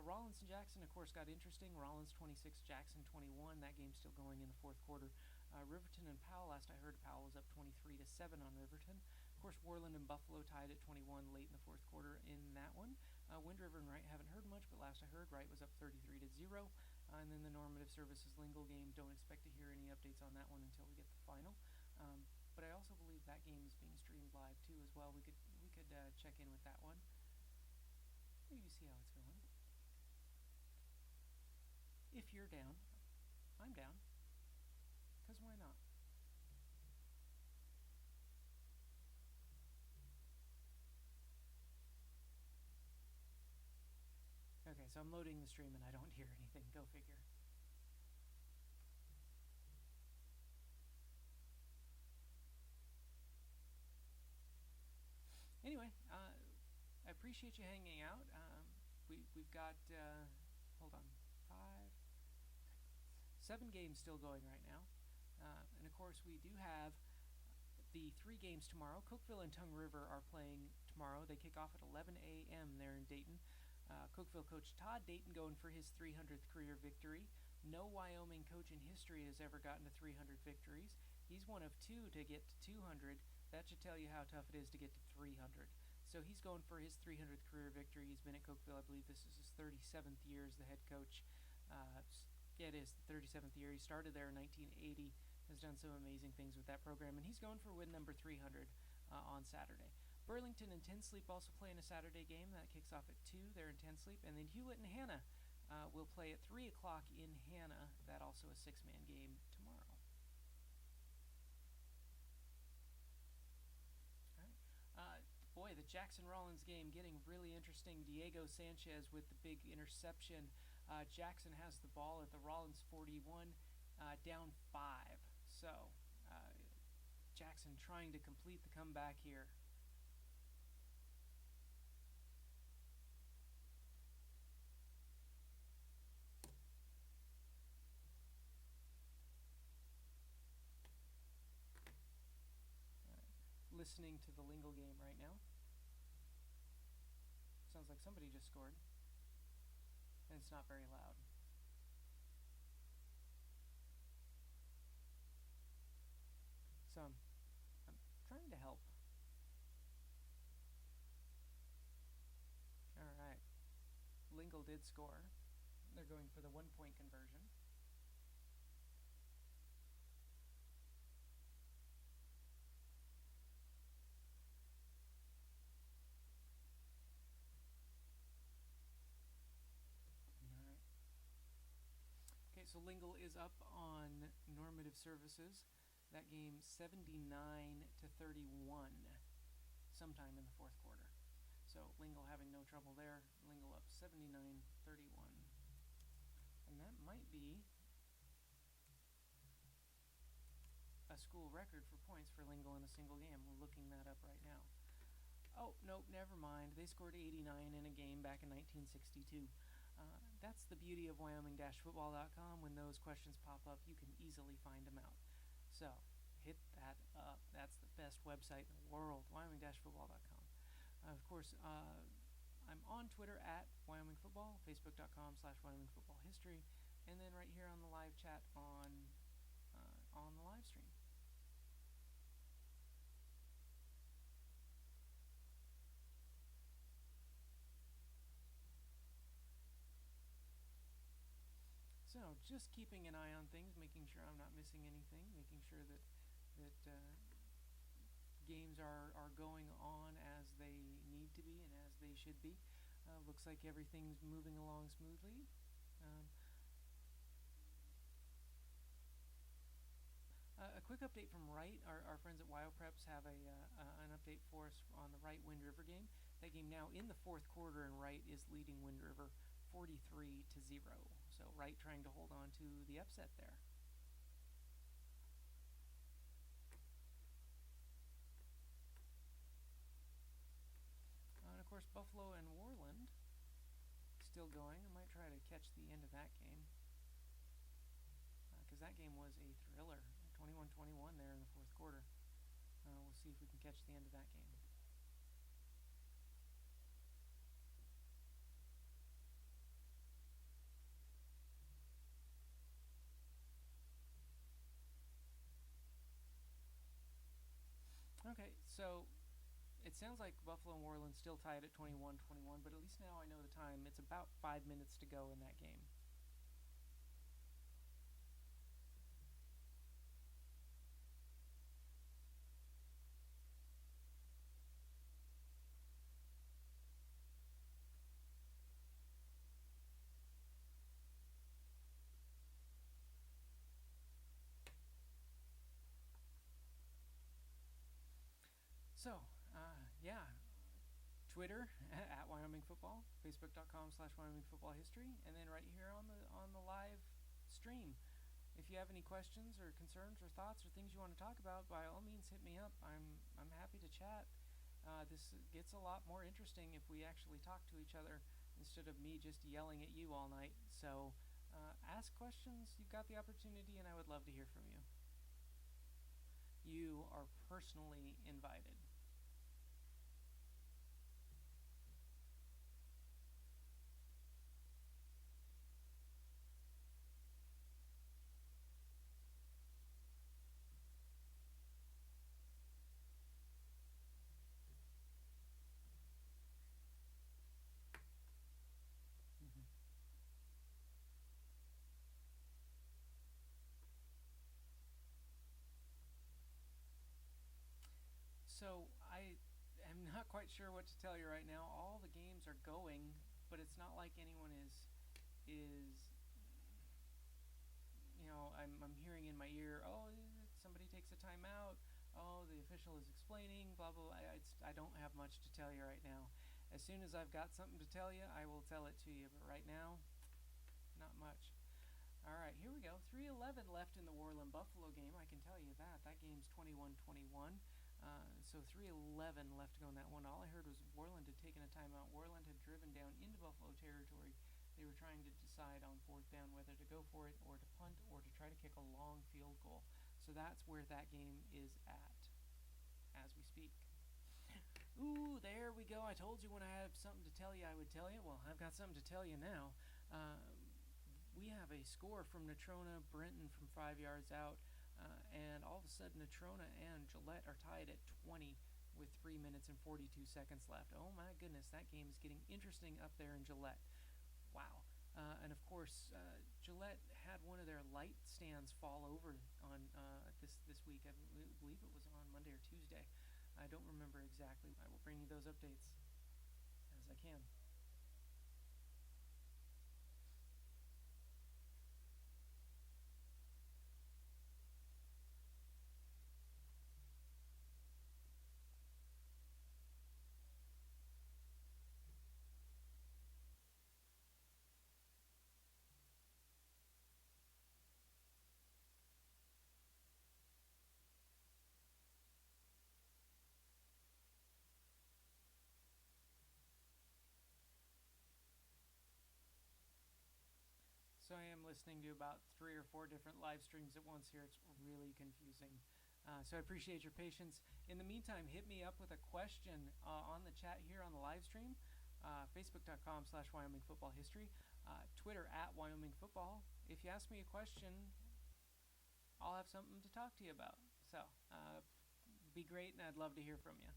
Rollins and Jackson, of course, got interesting. Rollins 26, Jackson 21. That game's still going in the fourth quarter. Riverton and Powell, last I heard, Powell was up 23 to 7 on Riverton. Of course, Worland and Buffalo tied at 21 late in the fourth quarter in that one. Wind River and Wright haven't heard much, but last I heard, Wright was up 33 to 0. And then the Normative Services Lingle game, don't expect to hear any updates on that one until we get the final. But I also believe that game is being streamed live too as well. We could check in with that one. Maybe see how it's going. If you're down, I'm down. Because why not? Okay, so I'm loading the stream and I don't hear anything. Go figure. Anyway, I appreciate you hanging out. We've got, hold on, 7 games still going right now. And of course, we do have the 3 games tomorrow. Cookeville and Tongue River are playing tomorrow. They kick off at 11 a.m. there in Dayton. Cookeville coach Todd Dayton going for his 300th career victory. No Wyoming coach in history has ever gotten to 300 victories. He's one of 2 to get to 200. That should tell you how tough it is to get to 300. So he's going for his 300th career victory. He's been at Cookeville, I believe this is his 37th year as the head coach. Yeah, it is the 37th year. He started there in 1980, has done some amazing things with that program, and he's going for win number 300 on Saturday. Burlington and Tin Sleep also playing a Saturday game. That kicks off at 2 there in Tin Sleep. And then Hewlett and Hannah will play at 3 o'clock in Hannah. That also a 6-man game tomorrow. All right. Boy, the Jackson-Rollins game getting really interesting. Diego Sanchez with the big interception. Jackson has the ball at the Rollins 41, down 5. So Jackson trying to complete the comeback here. Listening to the Lingle game right now. Sounds like somebody just scored. And it's not very loud. So I'm trying to help. Alright. Lingle did score. They're going for the 1-point conversion. So Lingle is up on normative services. That game 79-31 sometime in the fourth quarter. So Lingle having no trouble there. Lingle up 79-31. And that might be a school record for points for Lingle in a single game. We're looking that up right now. Oh, nope, never mind. They scored 89 in a game back in 1962. That's the beauty of Wyoming-football.com. When those questions pop up, you can easily find them out. So hit that up. That's the best website in the world, Wyoming-football.com. Of course, I'm on Twitter at WyomingFootball, Facebook.com/WyomingFootballHistory, and then right here on the live chat on the live stream. So just keeping an eye on things, making sure I'm not missing anything, making sure that games are going on as they need to be and as they should be. Looks like everything's moving along smoothly. A quick update from Wright. Our friends at WyoPreps have an update for us on the Wright Wind River game. That game now in the fourth quarter, and Wright is leading Wind River 43-0. So Wright trying to hold on to the upset there. And of course, Buffalo and Worland still going. I might try to catch the end of that game, because that game was a thriller. 21-21 there in the fourth quarter. We'll see if we can catch the end of that game. Okay, so it sounds like Buffalo and Worland still tied at 21-21, but at least now I know the time. It's about 5 minutes to go in that game. So, Twitter at Wyoming Football, Facebook.com/WyomingFootballHistory, and then right here on the live stream. If you have any questions or concerns or thoughts or things you want to talk about, by all means hit me up. I'm happy to chat. This gets a lot more interesting if we actually talk to each other instead of me just yelling at you all night. So ask questions. You've got the opportunity, and I would love to hear from you. You are personally invited. So I am not quite sure what to tell you right now. All the games are going, but it's not like anyone is, I'm hearing in my ear, oh, somebody takes a timeout. Oh, the official is explaining, blah, blah, blah. I don't have much to tell you right now. As soon as I've got something to tell you, I will tell it to you. But right now, not much. All right, here we go. 3:11 left in the Warland-Buffalo game. I can tell you that. That game's 21-21. So 3:11 left to go in that one. All I heard was Warland had taken a timeout. Warland had driven down into Buffalo territory. They were trying to decide on fourth down whether to go for it or to punt or to try to kick a long field goal. So that's where that game is at as we speak. Ooh, there we go. I told you when I have something to tell you, I would tell you. Well, I've got something to tell you now. We have a score from Natrona, Brenton from 5 yards out, and all of a sudden Natrona and Gillette are tied at 20 with 3 minutes and 42 seconds left. Oh my goodness, that game is getting interesting up there in Gillette. Wow. And of course, Gillette had one of their light stands fall over on this week. I believe it was on Monday or Tuesday. I don't remember exactly. I will bring you those updates as I can. So I am listening to about 3 or 4 different live streams at once here. It's really confusing. So I appreciate your patience. In the meantime, hit me up with a question on the chat here on the live stream. Facebook.com/Wyoming Football History. Twitter @Wyoming Football. If you ask me a question, I'll have something to talk to you about. So be great, and I'd love to hear from you.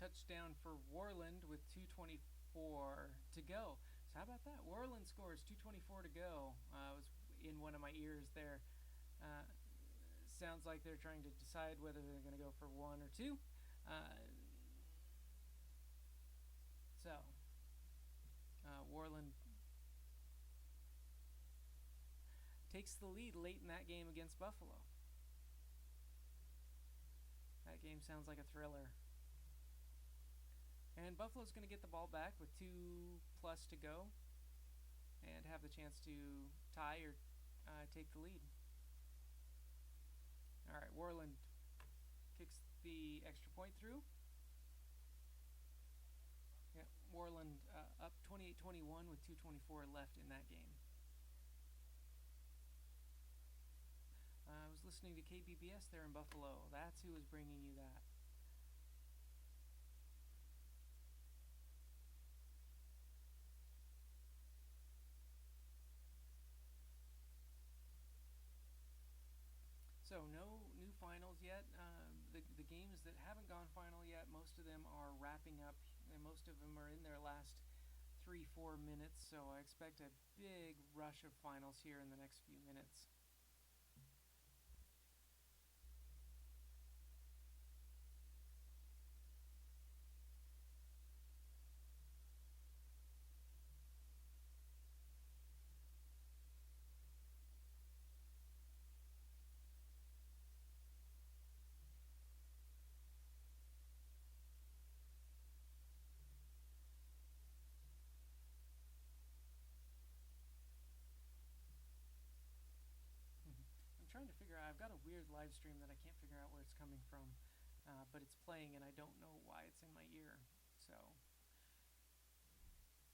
Touchdown for Warland with 2:24 to go. So how about that? Warland scores 2:24 to go. Was in one of my ears there. Sounds like they're trying to decide whether they're going to go for 1 or 2. Warland takes the lead late in that game against Buffalo. That game sounds like a thriller. And Buffalo's going to get the ball back with 2+ to go and have the chance to tie or take the lead. All right, Warland kicks the extra point through. Yeah, Warland up 28-21 with 2:24 left in that game. I was listening to KBBS there in Buffalo. That's who was bringing you that. So no new finals yet. The games that haven't gone final yet, most of them are wrapping up, and most of them are in their last 3-4 minutes. So I expect a big rush of finals here in the next few minutes. Trying to figure out, I've got a weird live stream that I can't figure out where it's coming from, but it's playing and I don't know why it's in my ear, so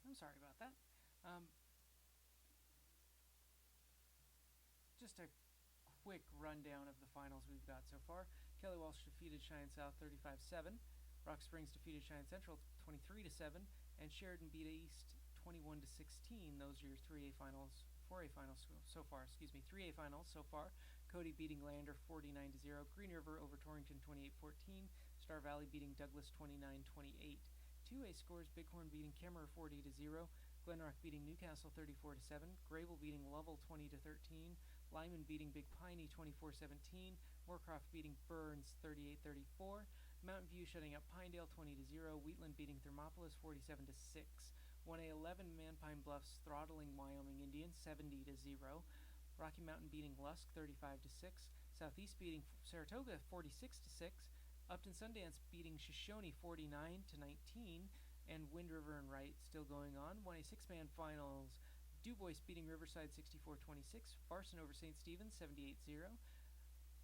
I'm sorry about that. Just a quick rundown of the finals we've got so far. Kelly Walsh defeated Cheyenne South 35-7, Rock Springs defeated Cheyenne Central 23-7, and Sheridan beat East 21-16. Those are your 4A finals so far. Cody beating Lander 49-0. Green River over Torrington 28-14. Star Valley beating Douglas 29-28. 2A scores: Bighorn beating Kemmerer 40-0. Glenrock beating Newcastle 34-7. Grable beating Lovell 20-13. Lyman beating Big Piney 24-17. Moorcroft beating Burns 38-34. Mountain View shutting up Pinedale 20-0. Wheatland beating Thermopolis 47-6. 1A11 Man-Pine Bluffs throttling Wyoming Indians 70-0. Rocky Mountain beating Lusk 35-6. Southeast beating Saratoga 46-6. Upton Sundance beating Shoshone 49-19. And Wind River and Wright still going on. 1A six-man finals. Dubois beating Riverside 64-26. Farson over St. Stephen's 78-0.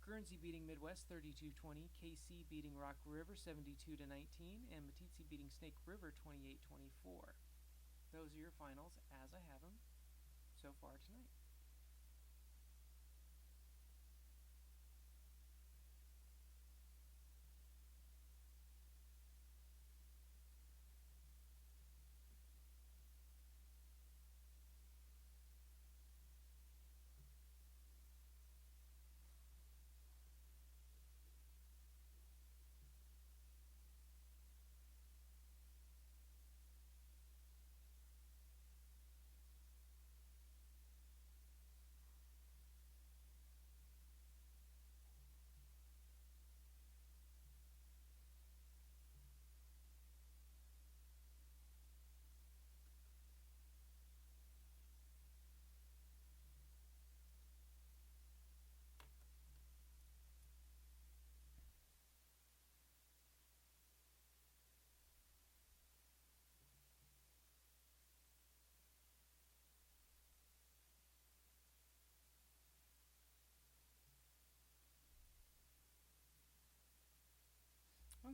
Guernsey beating Midwest 32-20. KC beating Rock River 72-19. And Meeteetse beating Snake River 28-24. Those are your finals as I have them so far tonight.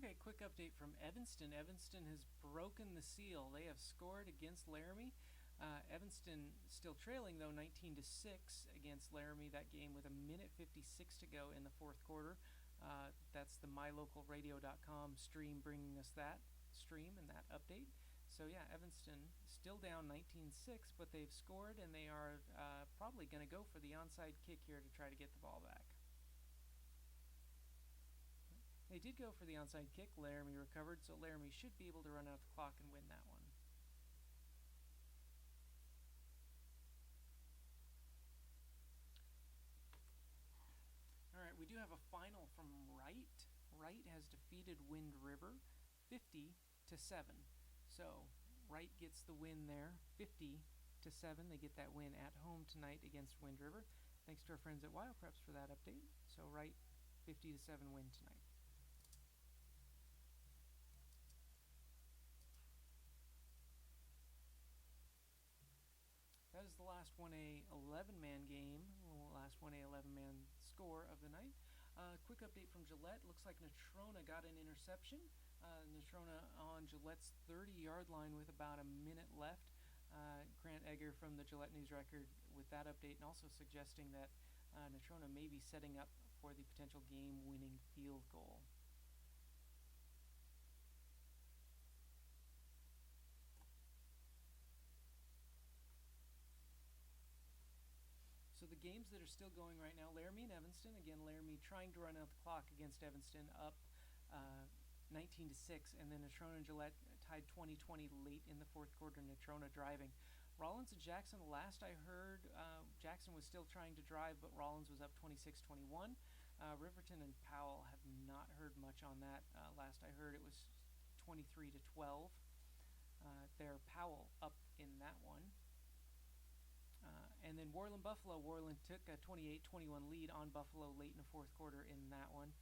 Okay, quick update from Evanston. Evanston has broken the seal. They have scored against Laramie. Evanston still trailing, though, 19-6 against Laramie. That game with 1:56 to go in the fourth quarter. That's the mylocalradio.com stream bringing us that stream and that update. So, yeah, Evanston still down 19-6, but they've scored, and they are probably going to go for the onside kick here to try to get the ball back. They did go for the onside kick. Laramie recovered, so Laramie should be able to run out the clock and win that one. All right, we do have a final from Wright. Wright has defeated Wind River 50-7. So Wright gets the win there, 50-7. They get that win at home tonight against Wind River. Thanks to our friends at Wild Preps for that update. So Wright 50-7 win tonight. That is the last 1A 11-man game, last 1A 11-man score of the night. Quick update from Gillette. Looks like Natrona got an interception. Natrona on Gillette's 30-yard line with about a minute left. Grant Egger from the Gillette News Record with that update, and also suggesting that Natrona may be setting up for the potential game-winning field goal. So the games that are still going right now, Laramie and Evanston. Again, Laramie trying to run out the clock against Evanston, up 19-6, and then Natrona and Gillette tied 20-20 late in the fourth quarter. Natrona driving. Rollins and Jackson, last I heard, Jackson was still trying to drive, but Rollins was up 26-21. Riverton and Powell, have not heard much on that. Last I heard, it was 23-12. There, Powell up in that one. And then Worland-Buffalo. Worland took a 28-21 lead on Buffalo late in the fourth quarter in that one.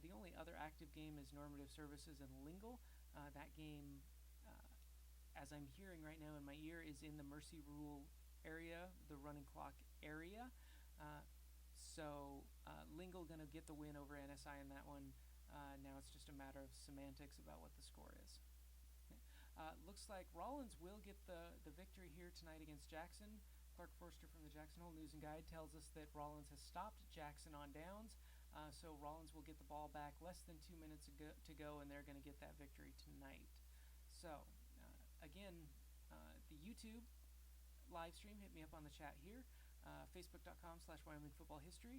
The only other active game is Normative Services and Lingle. That game, as I'm hearing right now in my ear, is in the Mercy Rule area, the running clock area. So Lingle going to get the win over NSI in that one. Now it's just a matter of semantics about what the score is. Looks like Rollins will get the victory here tonight against Jackson. Clark Forster from the Jackson Hole News and Guide tells us that Rollins has stopped Jackson on downs, so Rollins will get the ball back less than 2 minutes to go, and they're going to get that victory tonight. So, again, the YouTube live stream, hit me up on the chat here, facebook.com/Wyoming Football History.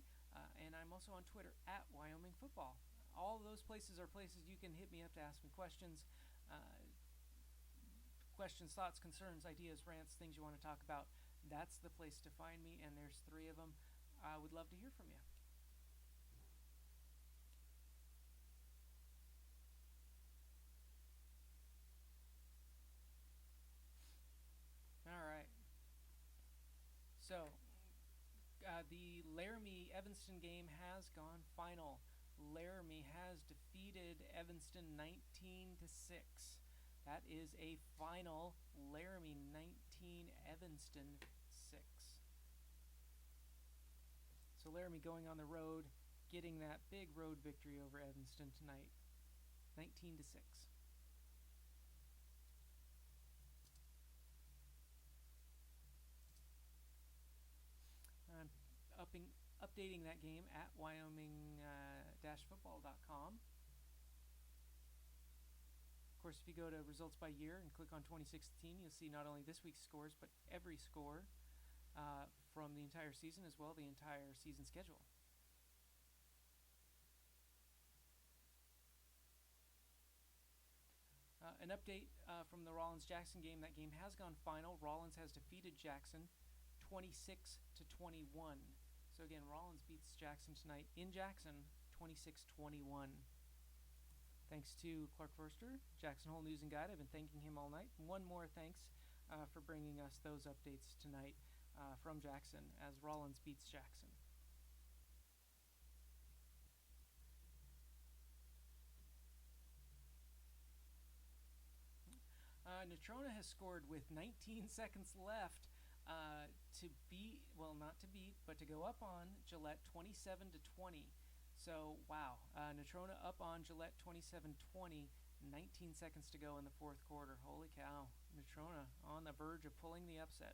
And I'm also on Twitter at Wyoming Football. All of those places are places you can hit me up to ask me questions. Questions, thoughts, concerns, ideas, rants, things you want to talk about. That's the place to find me, and there's 3 of them. I would love to hear from you. All right. So, the Laramie-Evanston game has gone final. Laramie has defeated Evanston 19-6. That is a final. Laramie 19, Evanston 6. So Laramie going on the road, getting that big road victory over Evanston tonight, 19-6. I'm updating that game at wyoming-football.com. Of course, if you go to results by year and click on 2016, you'll see not only this week's scores, but every score from the entire season, as well the entire season schedule. An update from the Rollins-Jackson game. That game has gone final. Rollins has defeated Jackson 26-21. So again, Rollins beats Jackson tonight in Jackson 26-21. Thanks to Clark Forster, Jackson Hole News and Guide. I've been thanking him all night. One more thanks for bringing us those updates tonight from Jackson as Rollins beats Jackson. Natrona has scored with 19 seconds left to beat, well, not to beat, but to go up on Gillette 27-20. So, wow. Natrona up on Gillette 27-20, 19 seconds to go in the 4th quarter. Holy cow. Natrona on the verge of pulling the upset.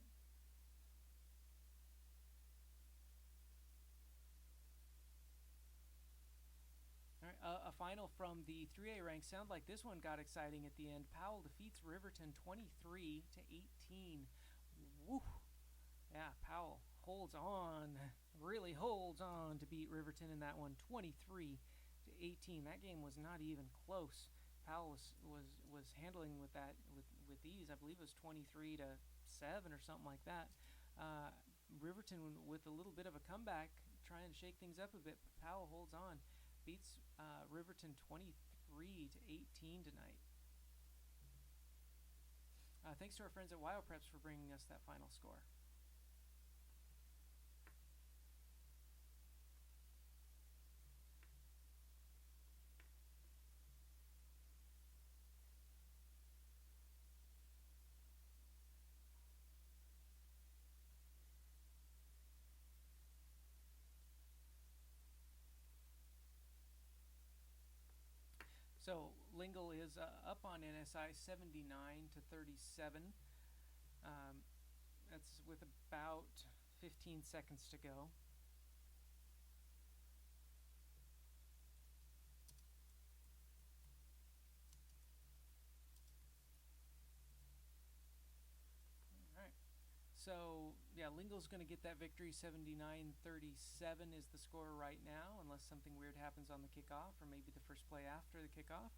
All right, a final from the 3A ranks. Sound like this one got exciting at the end. Powell defeats Riverton 23-18. Woo! Yeah, Powell holds on, really holds on to beat Riverton in that one, 23-18. That game was not even close. Powell was handling with that with ease. I believe it was 23-7 or something like that. Riverton with a little bit of a comeback, trying to shake things up a bit. But Powell holds on, beats Riverton 23-18 tonight. Thanks to our friends at WyoPreps for bringing us that final score. So Lingle is up on NSI 79-37. That's with about 15 seconds to go. All right. So yeah, Lingle's going to get that victory. 79-37 is the score right now, unless something weird happens on the kickoff or maybe the first play after the kickoff.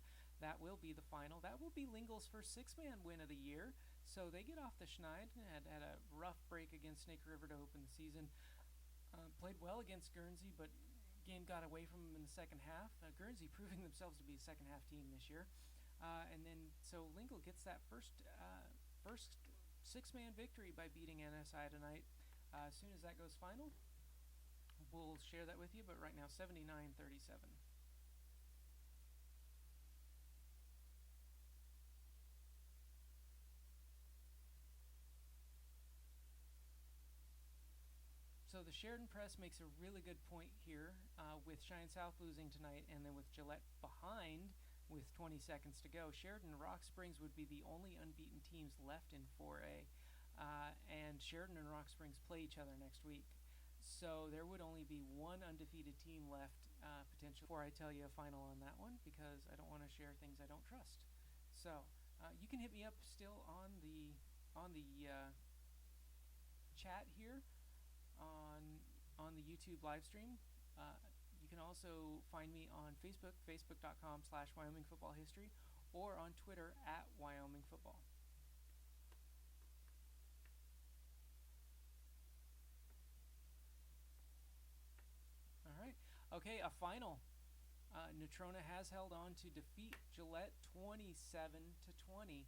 That will be the final. That will be Lingle's first 6-man win of the year. So they get off the schneid. Had a rough break against Snake River to open the season. Played well against Guernsey, but game got away from them in the second half. Guernsey proving themselves to be a second half team this year. And then so Lingle gets that first 6-man victory by beating NSI tonight. As soon as that goes final, we'll share that with you. But right now, 79-37. So the Sheridan Press makes a really good point here with Cheyenne South losing tonight and then with Gillette behind with 20 seconds to go. Sheridan and Rock Springs would be the only unbeaten teams left in 4A. And Sheridan and Rock Springs play each other next week. So there would only be one undefeated team left potentially before I tell you a final on that one, because I don't want to share things I don't trust. So you can hit me up still on the chat here on the YouTube live stream. You can also find me on Facebook, facebook.com/Wyoming Football History, or on Twitter @Wyoming Football. All right. Okay, a final. Natrona has held on to defeat Gillette 27-20.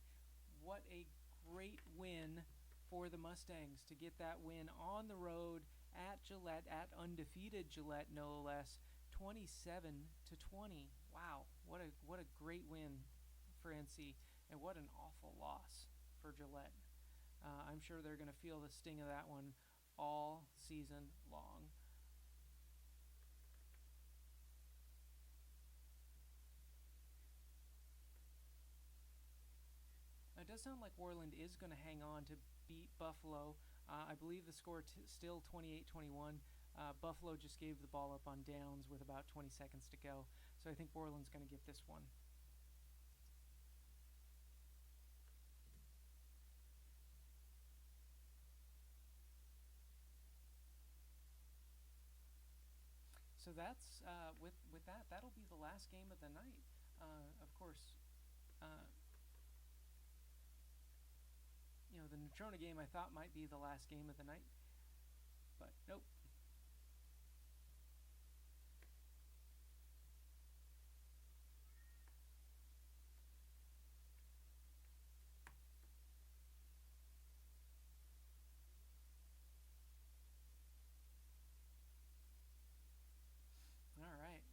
What a great win for the Mustangs to get that win on the road at Gillette, at undefeated Gillette, no less. 27-20. Wow, what a great win for NC, and what an awful loss for Gillette. I'm sure they're going to feel the sting of that one all season long. It does sound like Worland is going to hang on to beat Buffalo. I believe the score still 28-21. Buffalo just gave the ball up on downs with about 20 seconds to go. So I think Worland's going to get this one. So that's with that. That'll be the last game of the night. Of course, the Natrona game I thought might be the last game of the night, but nope. All right.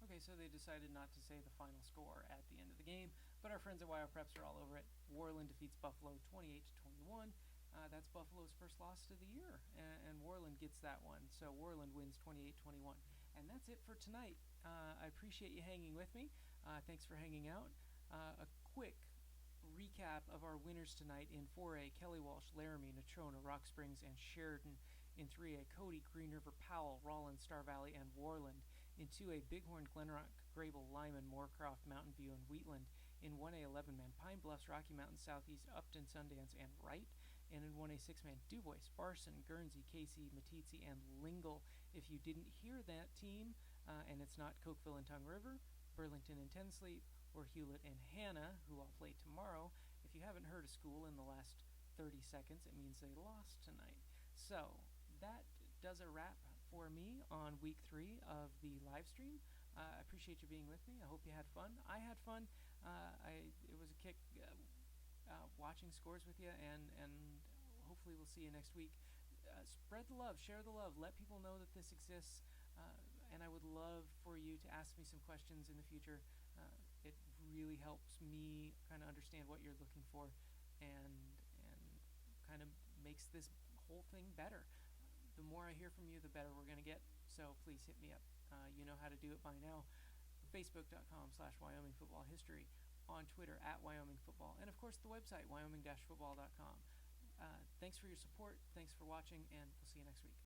Okay, so they decided not to say the final score at the end of the game, but our friends at Wyo Preps are all over it. Worland defeats Buffalo 28-21. That's Buffalo's first loss to the year, and Worland gets that one. So Worland wins 28-21. And that's it for tonight. I appreciate you hanging with me. Thanks for hanging out. A quick recap of our winners tonight in 4A: Kelly Walsh, Laramie, Natrona, Rock Springs, and Sheridan. In 3A: Cody, Green River, Powell, Rollins, Star Valley, and Worland. In 2A: Bighorn, Glenrock, Grable, Lyman, Moorcroft, Mountain View, and Wheatland. In 1A 11-man: Pine Bluffs, Rocky Mountain, Southeast, Upton, Sundance, and Wright. And in 1A 6-man: Dubois, Barson, Guernsey, Casey, Meeteetse, and Lingle. If you didn't hear that team, and it's not Cokeville and Tongue River, Burlington and Tensleep, or Hewlett and Hannah, who I'll play tomorrow, if you haven't heard a school in the last 30 seconds, it means they lost tonight. So that does a wrap for me on week 3 of the live stream. I appreciate you being with me. I hope you had fun. I had fun. It was a kick watching scores with you, and hopefully we'll see you next week. Spread the love, share the love, let people know that this exists, and I would love for you to ask me some questions in the future. It really helps me kind of understand what you're looking for, and kind of makes this whole thing better. The more I hear from you, the better we're going to get. So please hit me up. You know how to do it by now. Facebook.com/Wyoming Football History. On Twitter @Wyoming Football. And of course the website, wyoming-football.com. Thanks for your support. Thanks for watching, and we'll see you next week.